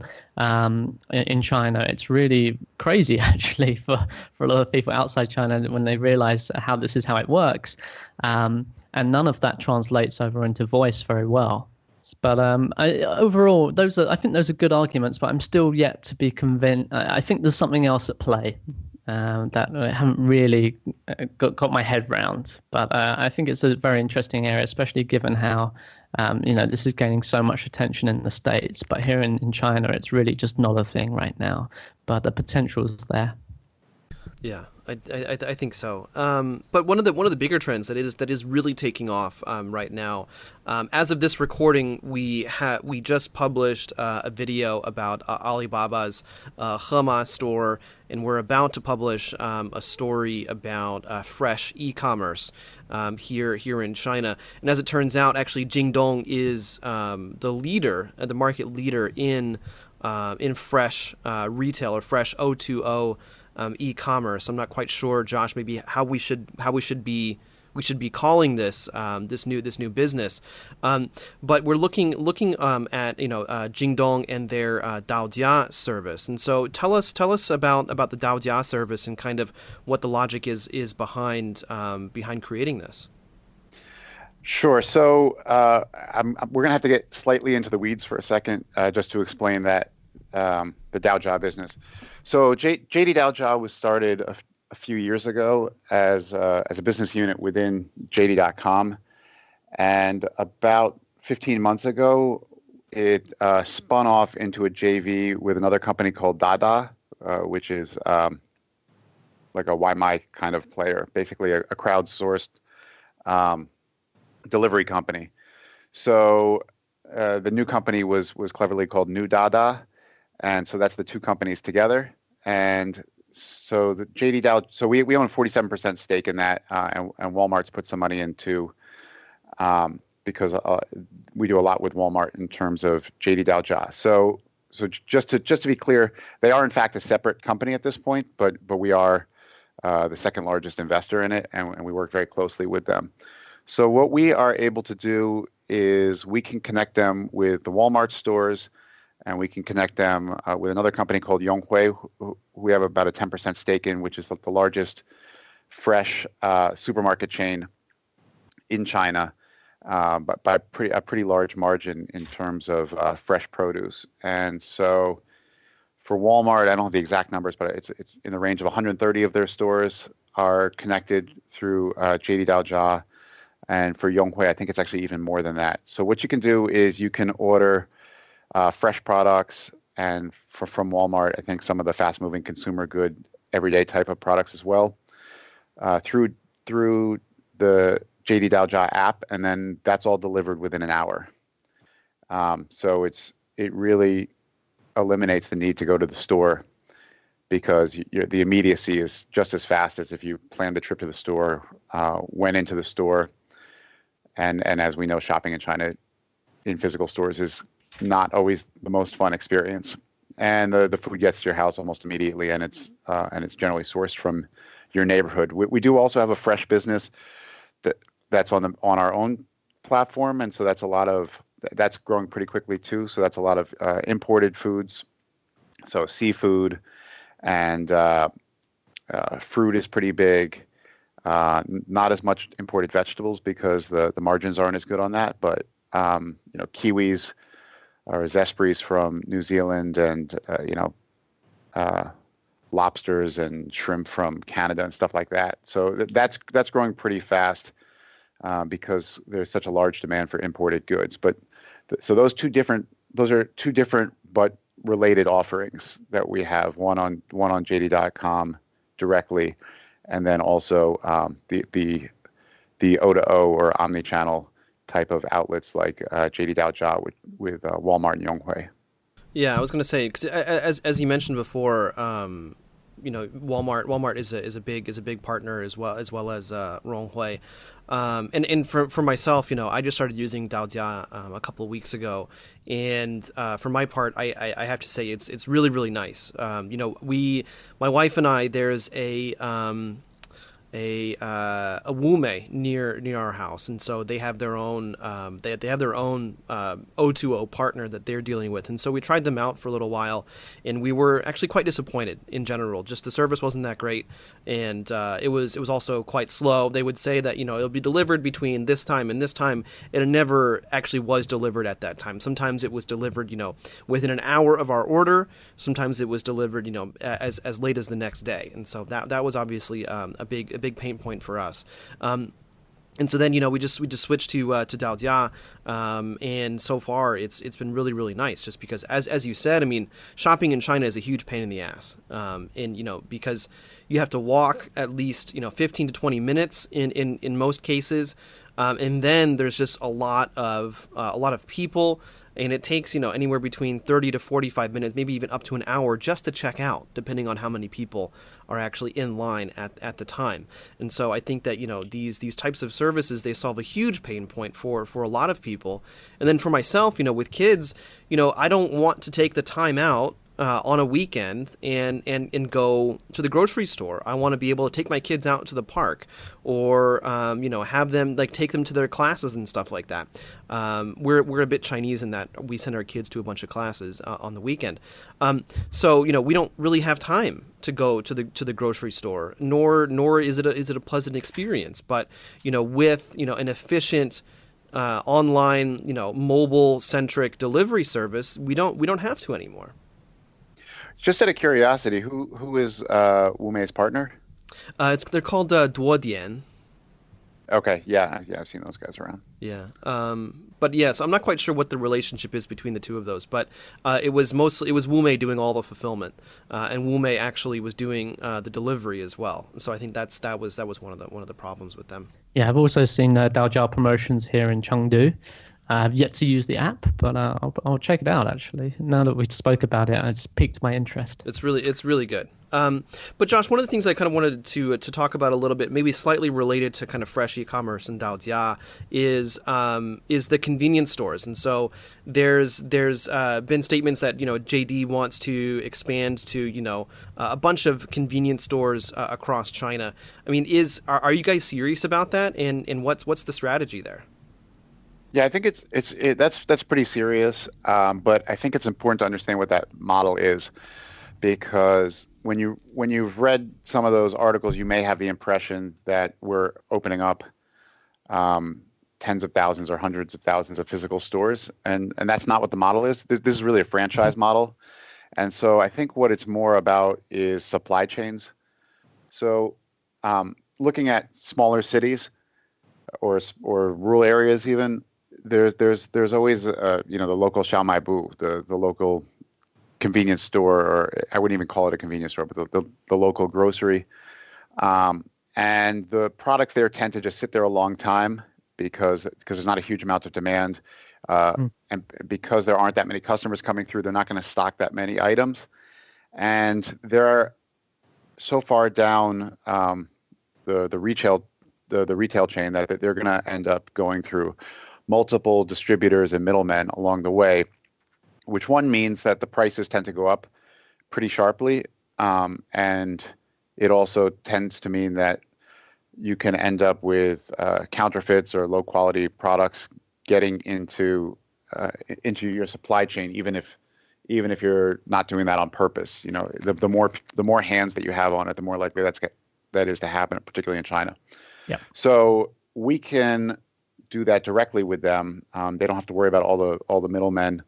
in China. It's really crazy actually for a lot of people outside China when they realize how this is how it works, and none of that translates over into voice very well. But overall, I think those are good arguments, but I'm still yet to be convinced. I think there's something else at play that I haven't really got my head round. But I think it's a very interesting area, especially given how this is gaining so much attention in the States. But here in China, it's really just not a thing right now. But the potential is there. Yeah, I think so. But one of the bigger trends that is really taking off right now, as of this recording, we just published a video about Alibaba's Hema store, and we're about to publish a story about fresh e-commerce here in China. And as it turns out, actually, Jingdong is the market leader in fresh retail, or fresh O2O. E-commerce. I'm not quite sure, Josh, maybe how we should be we should be calling this this new business. But we're looking at Jingdong and their Daojia service. And so tell us about the Daojia service and kind of what the logic is behind creating this. Sure. So we're going to have to get slightly into the weeds for a second, just to explain that the Daojia business. So JD Daojia was started a few years ago as a business unit within JD.com, and about 15 months ago, it spun off into a JV with another company called Dada, which is like a YMI kind of player, basically a crowdsourced delivery company. So the new company was cleverly called New Dada, and so that's the two companies together. And so the JD Dow, so we own 47% stake in that, and Walmart's put some money into, because we do a lot with Walmart in terms of JD Daojia. So just to be clear, they are in fact a separate company at this point, but we are the second largest investor in it, and we work very closely with them. So what we are able to do is we can connect them with the Walmart stores, and we can connect them with another company called Yonghui, who we have about a 10% stake in, which is the largest fresh supermarket chain in China, but by a pretty large margin in terms of fresh produce. And so for Walmart, I don't have the exact numbers, but it's in the range of 130 of their stores are connected through JD Daojia. And for Yonghui, I think it's actually even more than that. So what you can do is you can order fresh products, and from Walmart, I think some of the fast-moving consumer good, everyday type of products as well, through the JD Daojia app, and then that's all delivered within an hour. So it really eliminates the need to go to the store, because the immediacy is just as fast as if you planned the trip to the store, went into the store. And as we know, shopping in China in physical stores is not always the most fun experience. And the food gets to your house almost immediately, and it's generally sourced from your neighborhood. We do also have a fresh business that's on our own platform, and so that's growing pretty quickly too. So that's a lot of imported foods, so seafood and fruit is pretty big. Not as much imported vegetables because the margins aren't as good on that, but kiwis or zespris from New Zealand, and lobsters and shrimp from Canada and stuff like that. So that's growing pretty fast because there's such a large demand for imported goods. But so those are two different but related offerings that we have. One on JD.com directly, and then also the O2O or omni-channel type of outlets like JD Daojia with Walmart and Yonghui. Yeah, I was going to say, 'cause as you mentioned before, Walmart is a big partner as well as Ronghui. And for myself, I just started using Daojia a couple of weeks ago, and for my part, I have to say it's really, really nice. My wife and I, there's a Wumei near our house, and so they have their own O2O partner that they're dealing with, and so we tried them out for a little while, and we were actually quite disappointed in general. Just the service wasn't that great, and it was also quite slow. They would say that it'll be delivered between this time and this time, and it never actually was delivered at that time. Sometimes it was delivered within an hour of our order. Sometimes it was delivered as late as the next day, and so that was obviously a big pain point for us. And so then we just switched to Daojia, and so far it's been really, really nice. Just because as you said, I mean, shopping in China is a huge pain in the ass, and because you have to walk at least 15 to 20 minutes in most cases, and then there's just a lot of people. And it takes, anywhere between 30 to 45 minutes, maybe even up to an hour just to check out, depending on how many people are actually in line at the time. And so I think that, these types of services, they solve a huge pain point for a lot of people. And then for myself, with kids, I don't want to take the time out on a weekend and go to the grocery store. I want to be able to take my kids out to the park, or have them take them to their classes and stuff like that. We're a bit Chinese in that we send our kids to a bunch of classes on the weekend. So we don't really have time to go to the grocery store, nor is it a pleasant experience. But with an efficient online, mobile-centric delivery service, we don't have to anymore. Just out of curiosity, who is Wu Mei's partner? They're called Duodian. Okay, yeah, I've seen those guys around. Yeah, but yes, I'm not quite sure what the relationship is between the two of those. But it was Wu Mei doing all the fulfillment, and Wu Mei actually was doing the delivery as well. So I think that was one of the problems with them. Yeah, I've also seen Daojia promotions here in Chengdu. I have yet to use the app, but I'll check it out. Actually, now that we spoke about it, it's piqued my interest. It's really good. But Josh, one of the things I kind of wanted to talk about a little bit, maybe slightly related to kind of fresh e-commerce and Daojia, is the convenience stores. And so there's been statements that JD wants to expand to a bunch of convenience stores across China. I mean, are you guys serious about that? And what's the strategy there? Yeah, I think that's pretty serious. But I think it's important to understand what that model is, because when you've read some of those articles, you may have the impression that we're opening up tens of thousands or hundreds of thousands of physical stores, and that's not what the model is. This is really a franchise model, and so I think what it's more about is supply chains. So, looking at smaller cities or rural areas, even there's always the local Xiaomaibu, the local convenience store, or I wouldn't even call it a convenience store, but the local grocery. And the products there tend to just sit there a long time because there's not a huge amount of demand. And because there aren't that many customers coming through, they're not going to stock that many items. And they're so far down the retail chain that they're going to end up going through multiple distributors and middlemen along the way, which one means that the prices tend to go up pretty sharply. And it also tends to mean that you can end up with counterfeits or low quality products getting into your supply chain, even if you're not doing that on purpose. The more hands that you have on it, the more likely that is to happen, particularly in China. Yeah. So we can do that directly with them. They don't have to worry about all the middlemen,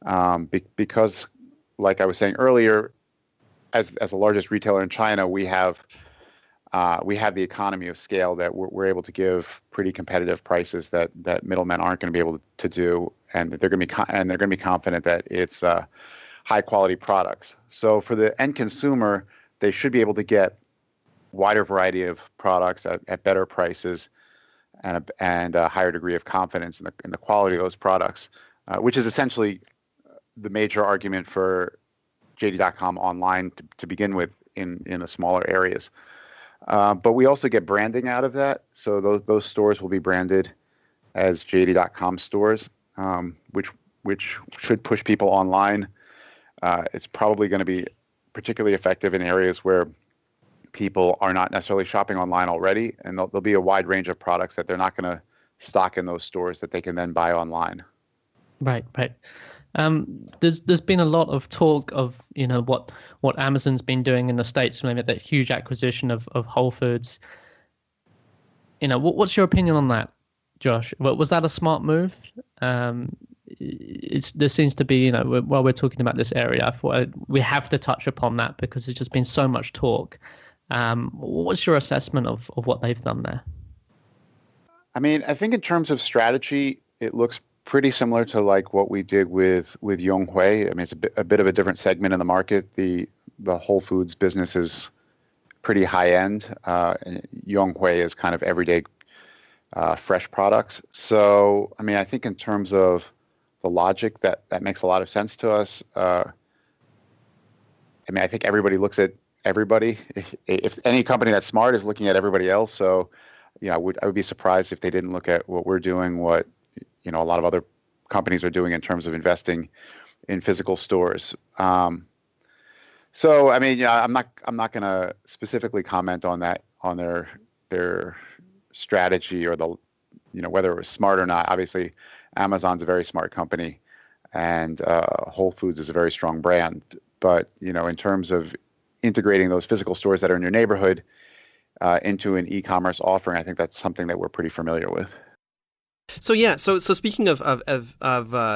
because, like I was saying earlier, as the largest retailer in China, we have the economy of scale that we're able to give pretty competitive prices that middlemen aren't going to be able to do, and they're going to be confident that it's high quality products. So for the end consumer, they should be able to get wider variety of products at better prices and a higher degree of confidence in the quality of those products, which is essentially the major argument for JD.com online to begin with in the smaller areas. But we also get branding out of that. So those stores will be branded as JD.com stores, which should push people online. It's probably going to be particularly effective in areas where people are not necessarily shopping online already, and there'll be a wide range of products that they're not going to stock in those stores that they can then buy online. Right. There's been a lot of talk of what Amazon's been doing in the States, maybe that huge acquisition of Whole Foods. What's your opinion on that, Josh? Was that a smart move? There seems to be, while we're talking about this area, I thought we have to touch upon that because there's just been so much talk. What's your assessment of what they've done there? I mean, I think in terms of strategy, it looks pretty similar to like what we did with Yonghui. I mean, it's a bit of a different segment in the market. The Whole Foods business is pretty high end. Yonghui is kind of everyday fresh products. So, I mean, I think in terms of the logic, that makes a lot of sense to us. I mean, I think everybody looks at everybody. If any company that's smart is looking at everybody else, so I would be surprised if they didn't look at what we're doing, what a lot of other companies are doing in terms of investing in physical stores. So, I mean, yeah, I'm not going to specifically comment on that, on their strategy or the, whether it was smart or not. Obviously, Amazon's a very smart company, and Whole Foods is a very strong brand. But, in terms of integrating those physical stores that are in your neighborhood into an e-commerce offering, I think that's something that we're pretty familiar with. So yeah, so speaking of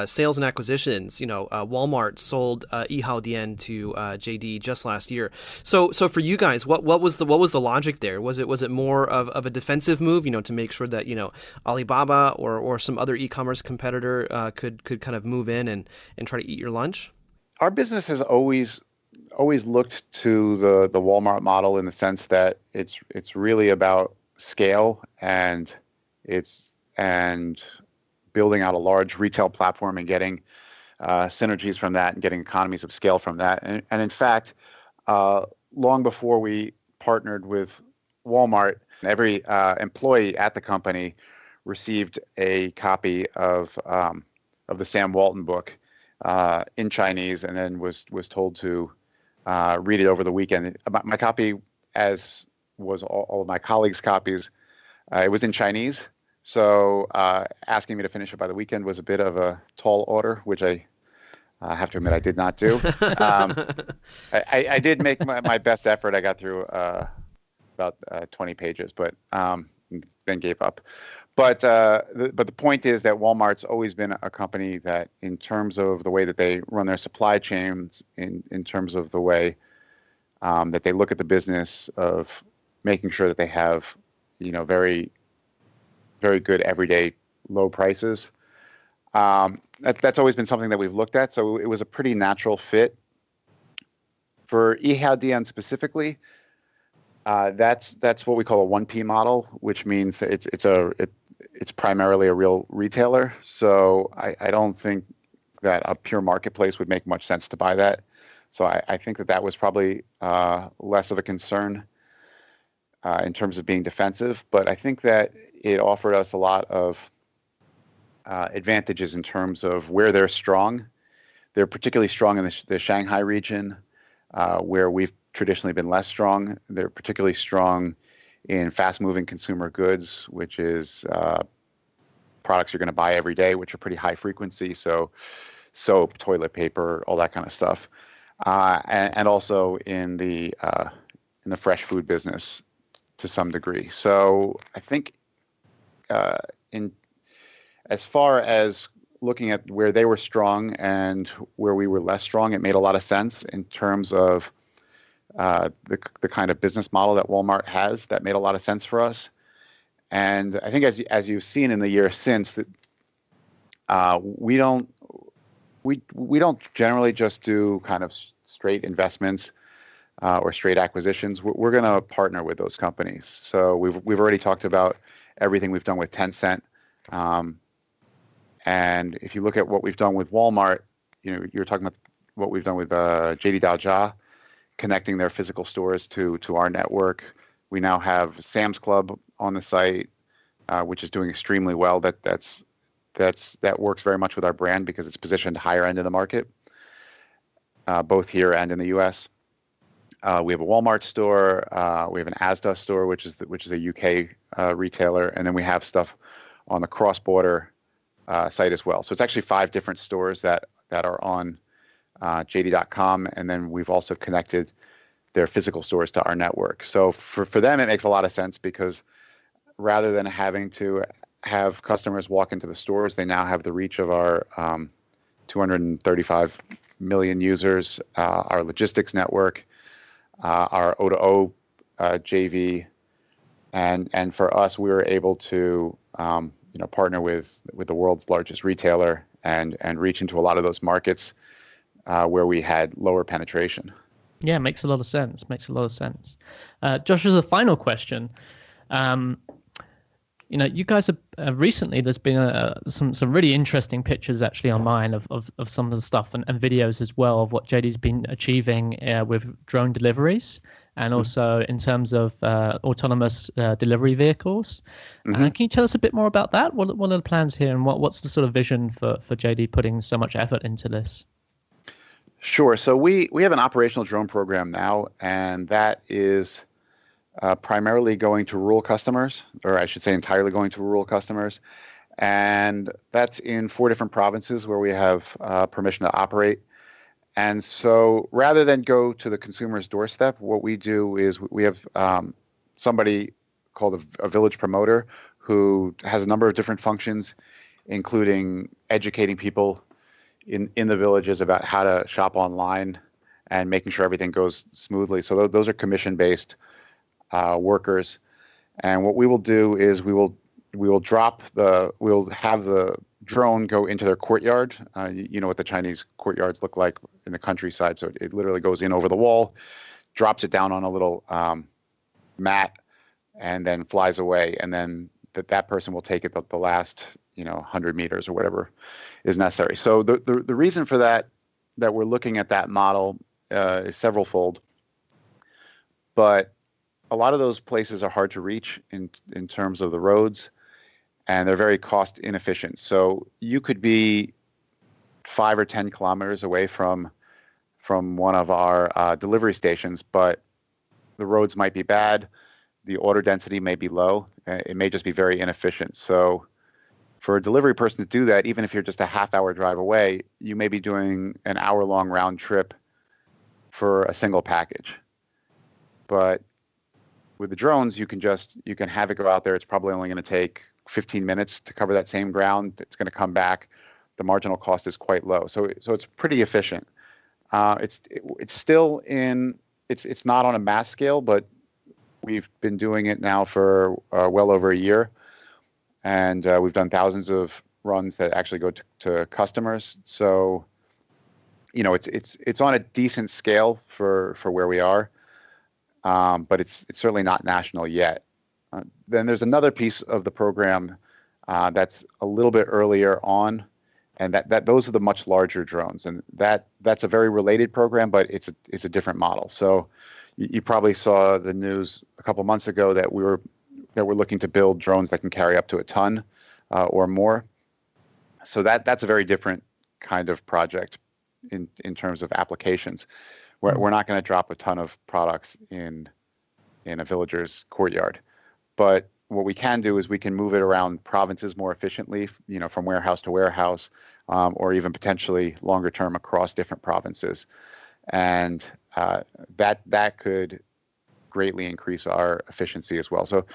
sales and acquisitions, Walmart sold Yihaodian to JD just last year. So for you guys, what was the logic there? Was it more of a defensive move, to make sure that Alibaba or some other e-commerce competitor could kind of move in and try to eat your lunch? Our business has always looked to the Walmart model in the sense that it's really about scale and building out a large retail platform and getting synergies from that and getting economies of scale from that. And in fact, long before we partnered with Walmart, every employee at the company received a copy of the Sam Walton book in Chinese, and then was told to read it over the weekend. My copy, as was all of my colleagues' copies, it was in Chinese. So asking me to finish it by the weekend was a bit of a tall order, which I have to admit I did not do. I did make my best effort. I got through about 20 pages, but then gave up. But the point is that Walmart's always been a company that, in terms of the way that they run their supply chains, in terms of the way that they look at the business of making sure that they have, very very good everyday low prices. That's always been something that we've looked at. So it was a pretty natural fit. For Yihaodian specifically, that's what we call a 1P model, which means that it's primarily a real retailer. So I don't think that a pure marketplace would make much sense to buy that. So I think that was probably less of a concern in terms of being defensive, but I think that it offered us a lot of advantages in terms of where they're strong. They're particularly strong in the Shanghai region, where we've traditionally been less strong. They're particularly strong in fast-moving consumer goods, which is products you're going to buy every day, which are pretty high frequency. So soap, toilet paper, all that kind of stuff, and also in the fresh food business to some degree. So I think as far as looking at where they were strong and where we were less strong, it made a lot of sense in terms of the kind of business model that Walmart has. That made a lot of sense for us. And I think as you've seen in the year since, that we don't generally just do kind of straight investments or straight acquisitions. We're going to partner with those companies. So we've already talked about everything we've done with Tencent. And if you look at what we've done with Walmart, you're talking about what we've done with JD Daojia, connecting their physical stores to our network. We now have Sam's Club on the site, which is doing extremely well. That works very much with our brand because it's positioned higher end of the market, both here and in the U.S. We have a Walmart store. We have an Asda store, which is a UK retailer, and then we have stuff on the cross-border site as well. So it's actually 5 different stores that are on JD.com, and then we've also connected their physical stores to our network. So for them, it makes a lot of sense because rather than having to have customers walk into the stores, they now have the reach of our 235 million users, our logistics network, our O2O JV, and for us, we were able to partner with the world's largest retailer and reach into a lot of those markets where we had lower penetration. Yeah, makes a lot of sense. Josh, as a final question, you guys have recently, there's been some really interesting pictures actually online of some of the stuff and videos as well of what JD's been achieving with drone deliveries and also in terms of autonomous delivery vehicles. Can you tell us a bit more about that? What are the plans here, and what's the sort of vision for JD putting so much effort into this? Sure. So we have an operational drone program now, and that is primarily going to rural customers, or I should say entirely going to rural customers. And that's in 4 different provinces where we have permission to operate. And so rather than go to the consumer's doorstep, what we do is we have somebody called a village promoter who has a number of different functions, including educating people in the villages about how to shop online and making sure everything goes smoothly. So those are commission-based workers. And what we will do is we'll have the drone go into their courtyard. You know what the Chinese courtyards look like in the countryside. So it literally goes in over the wall, drops it down on a little mat, and then flies away. And then that person will take it the last 100 meters or whatever is necessary. So the reason for that we're looking at that model is severalfold, but a lot of those places are hard to reach in terms of the roads, and they're very cost inefficient. So you could be 5 or 10 kilometers away from one of our delivery stations, but the roads might be bad, the order density may be low, it may just be very inefficient. So for a delivery person to do that, even if you're just a half-hour drive away, you may be doing an hour-long round trip for a single package. But with the drones, you can have it go out there. It's probably only going to take 15 minutes to cover that same ground. It's going to come back. The marginal cost is quite low, so it's pretty efficient. It's not on a mass scale, but we've been doing it now for well over a year, and we've done thousands of runs that actually go to customers. So, it's on a decent scale for where we are, but it's certainly not national yet. Then there's another piece of the program that's a little bit earlier on, and that those are the much larger drones, and that's a very related program, but it's a different model. So you probably saw the news a couple months ago that we're looking to build drones that can carry up to a ton or more. So that's a very different kind of project in terms of applications. We're not going to drop a ton of products in a villager's courtyard. But what we can do is we can move it around provinces more efficiently, from warehouse to warehouse, or even potentially longer term across different provinces. And that could greatly increase our efficiency as well. So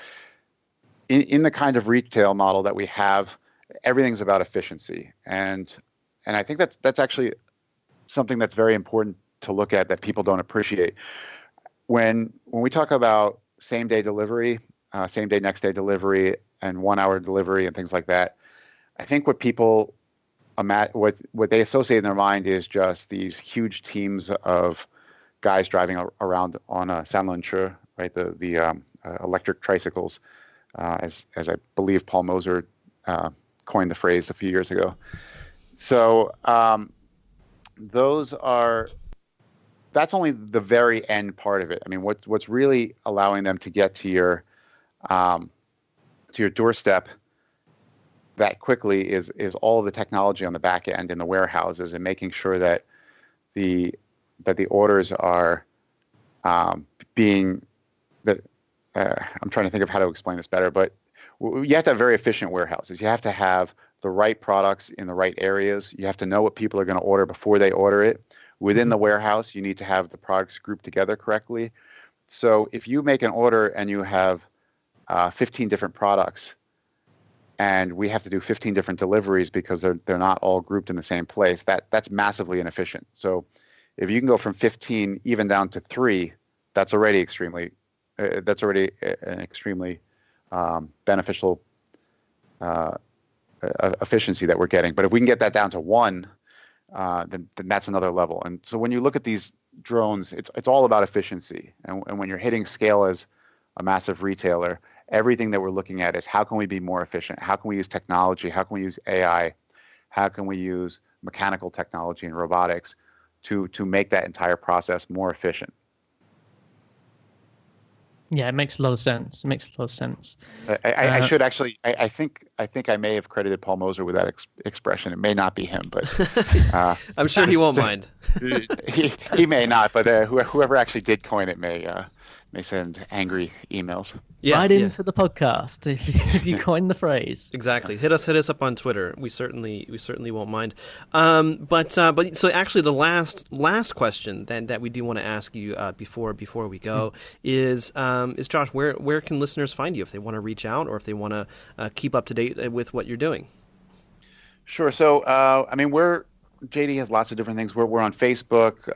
in the kind of retail model that we have, everything's about efficiency. And I think that's actually something that's very important to look at that people don't appreciate. When we talk about same-day delivery, same-day, next-day delivery, and 1-hour delivery and things like that, I think what people what they associate in their mind is just these huge teams of guys driving around on a Sanlunche, right? The electric tricycles, as I believe Paul Moser coined the phrase a few years ago. So that's only the very end part of it. I mean, what's really allowing them to get to your doorstep that quickly is all of the technology on the back end in the warehouses, and making sure that the orders are being that. I'm trying to think of how to explain this better, but you have to have very efficient warehouses. You have to have the right products in the right areas. You have to know what people are going to order before they order it. Within the warehouse, you need to have the products grouped together correctly. So if you make an order and you have 15 different products, and we have to do 15 different deliveries because they're not all grouped in the same place, that's massively inefficient. So if you can go from 15 even down to 3, that's already an extremely beneficial efficiency that we're getting. But if we can get that down to 1, then that's another level. And so when you look at these drones, it's all about efficiency. And when you're hitting scale as a massive retailer, everything that we're looking at is how can we be more efficient? How can we use technology? How can we use AI? How can we use mechanical technology and robotics to make that entire process more efficient? Yeah, it makes a lot of sense. It makes a lot of sense. I should actually. I think I may have credited Paul Moser with that expression. It may not be him, but I'm sure he won't mind. he may not. But whoever actually did coin it may send angry emails. Right into the podcast if you coin the phrase. Exactly. Hit us up on Twitter. We certainly won't mind. But so actually the last question that we do want to ask you before we go is Josh, where can listeners find you if they want to reach out or if they want to keep up to date with what you're doing? Sure. So I mean, JD has lots of different things. We're on Facebook,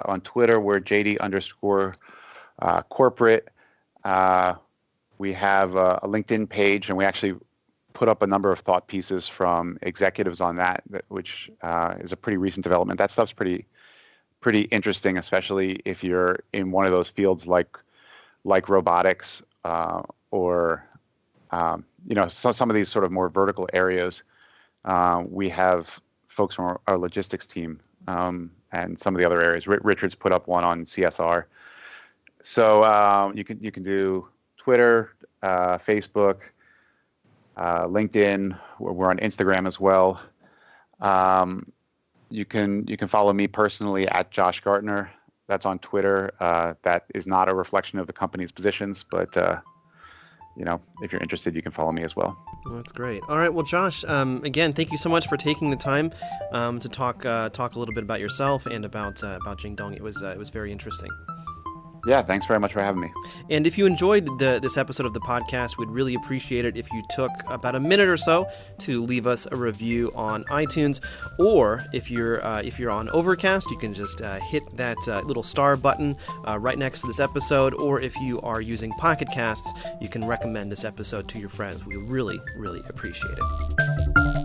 on Twitter, we're JD_corporate. We have a LinkedIn page, and we actually put up a number of thought pieces from executives on that, which is a pretty recent development. That stuff's pretty interesting, especially if you're in one of those fields like robotics or some of these sort of more vertical areas. We have folks from our logistics team and some of the other areas. Richard's put up one on CSR. So you can do Twitter, Facebook, LinkedIn. We're on Instagram as well. You can follow me personally at Josh Gartner. That's on Twitter. That is not a reflection of the company's positions, but if you're interested, you can follow me as well. Well, that's great. All right. Well, Josh, again, thank you so much for taking the time to talk a little bit about yourself and about Jingdong. It was very interesting. Yeah, thanks very much for having me. And if you enjoyed this episode of the podcast, we'd really appreciate it if you took about a minute or so to leave us a review on iTunes, or if you're on Overcast, you can just hit that little star button right next to this episode, or if you are using Pocket Casts, you can recommend this episode to your friends. We really, really appreciate it.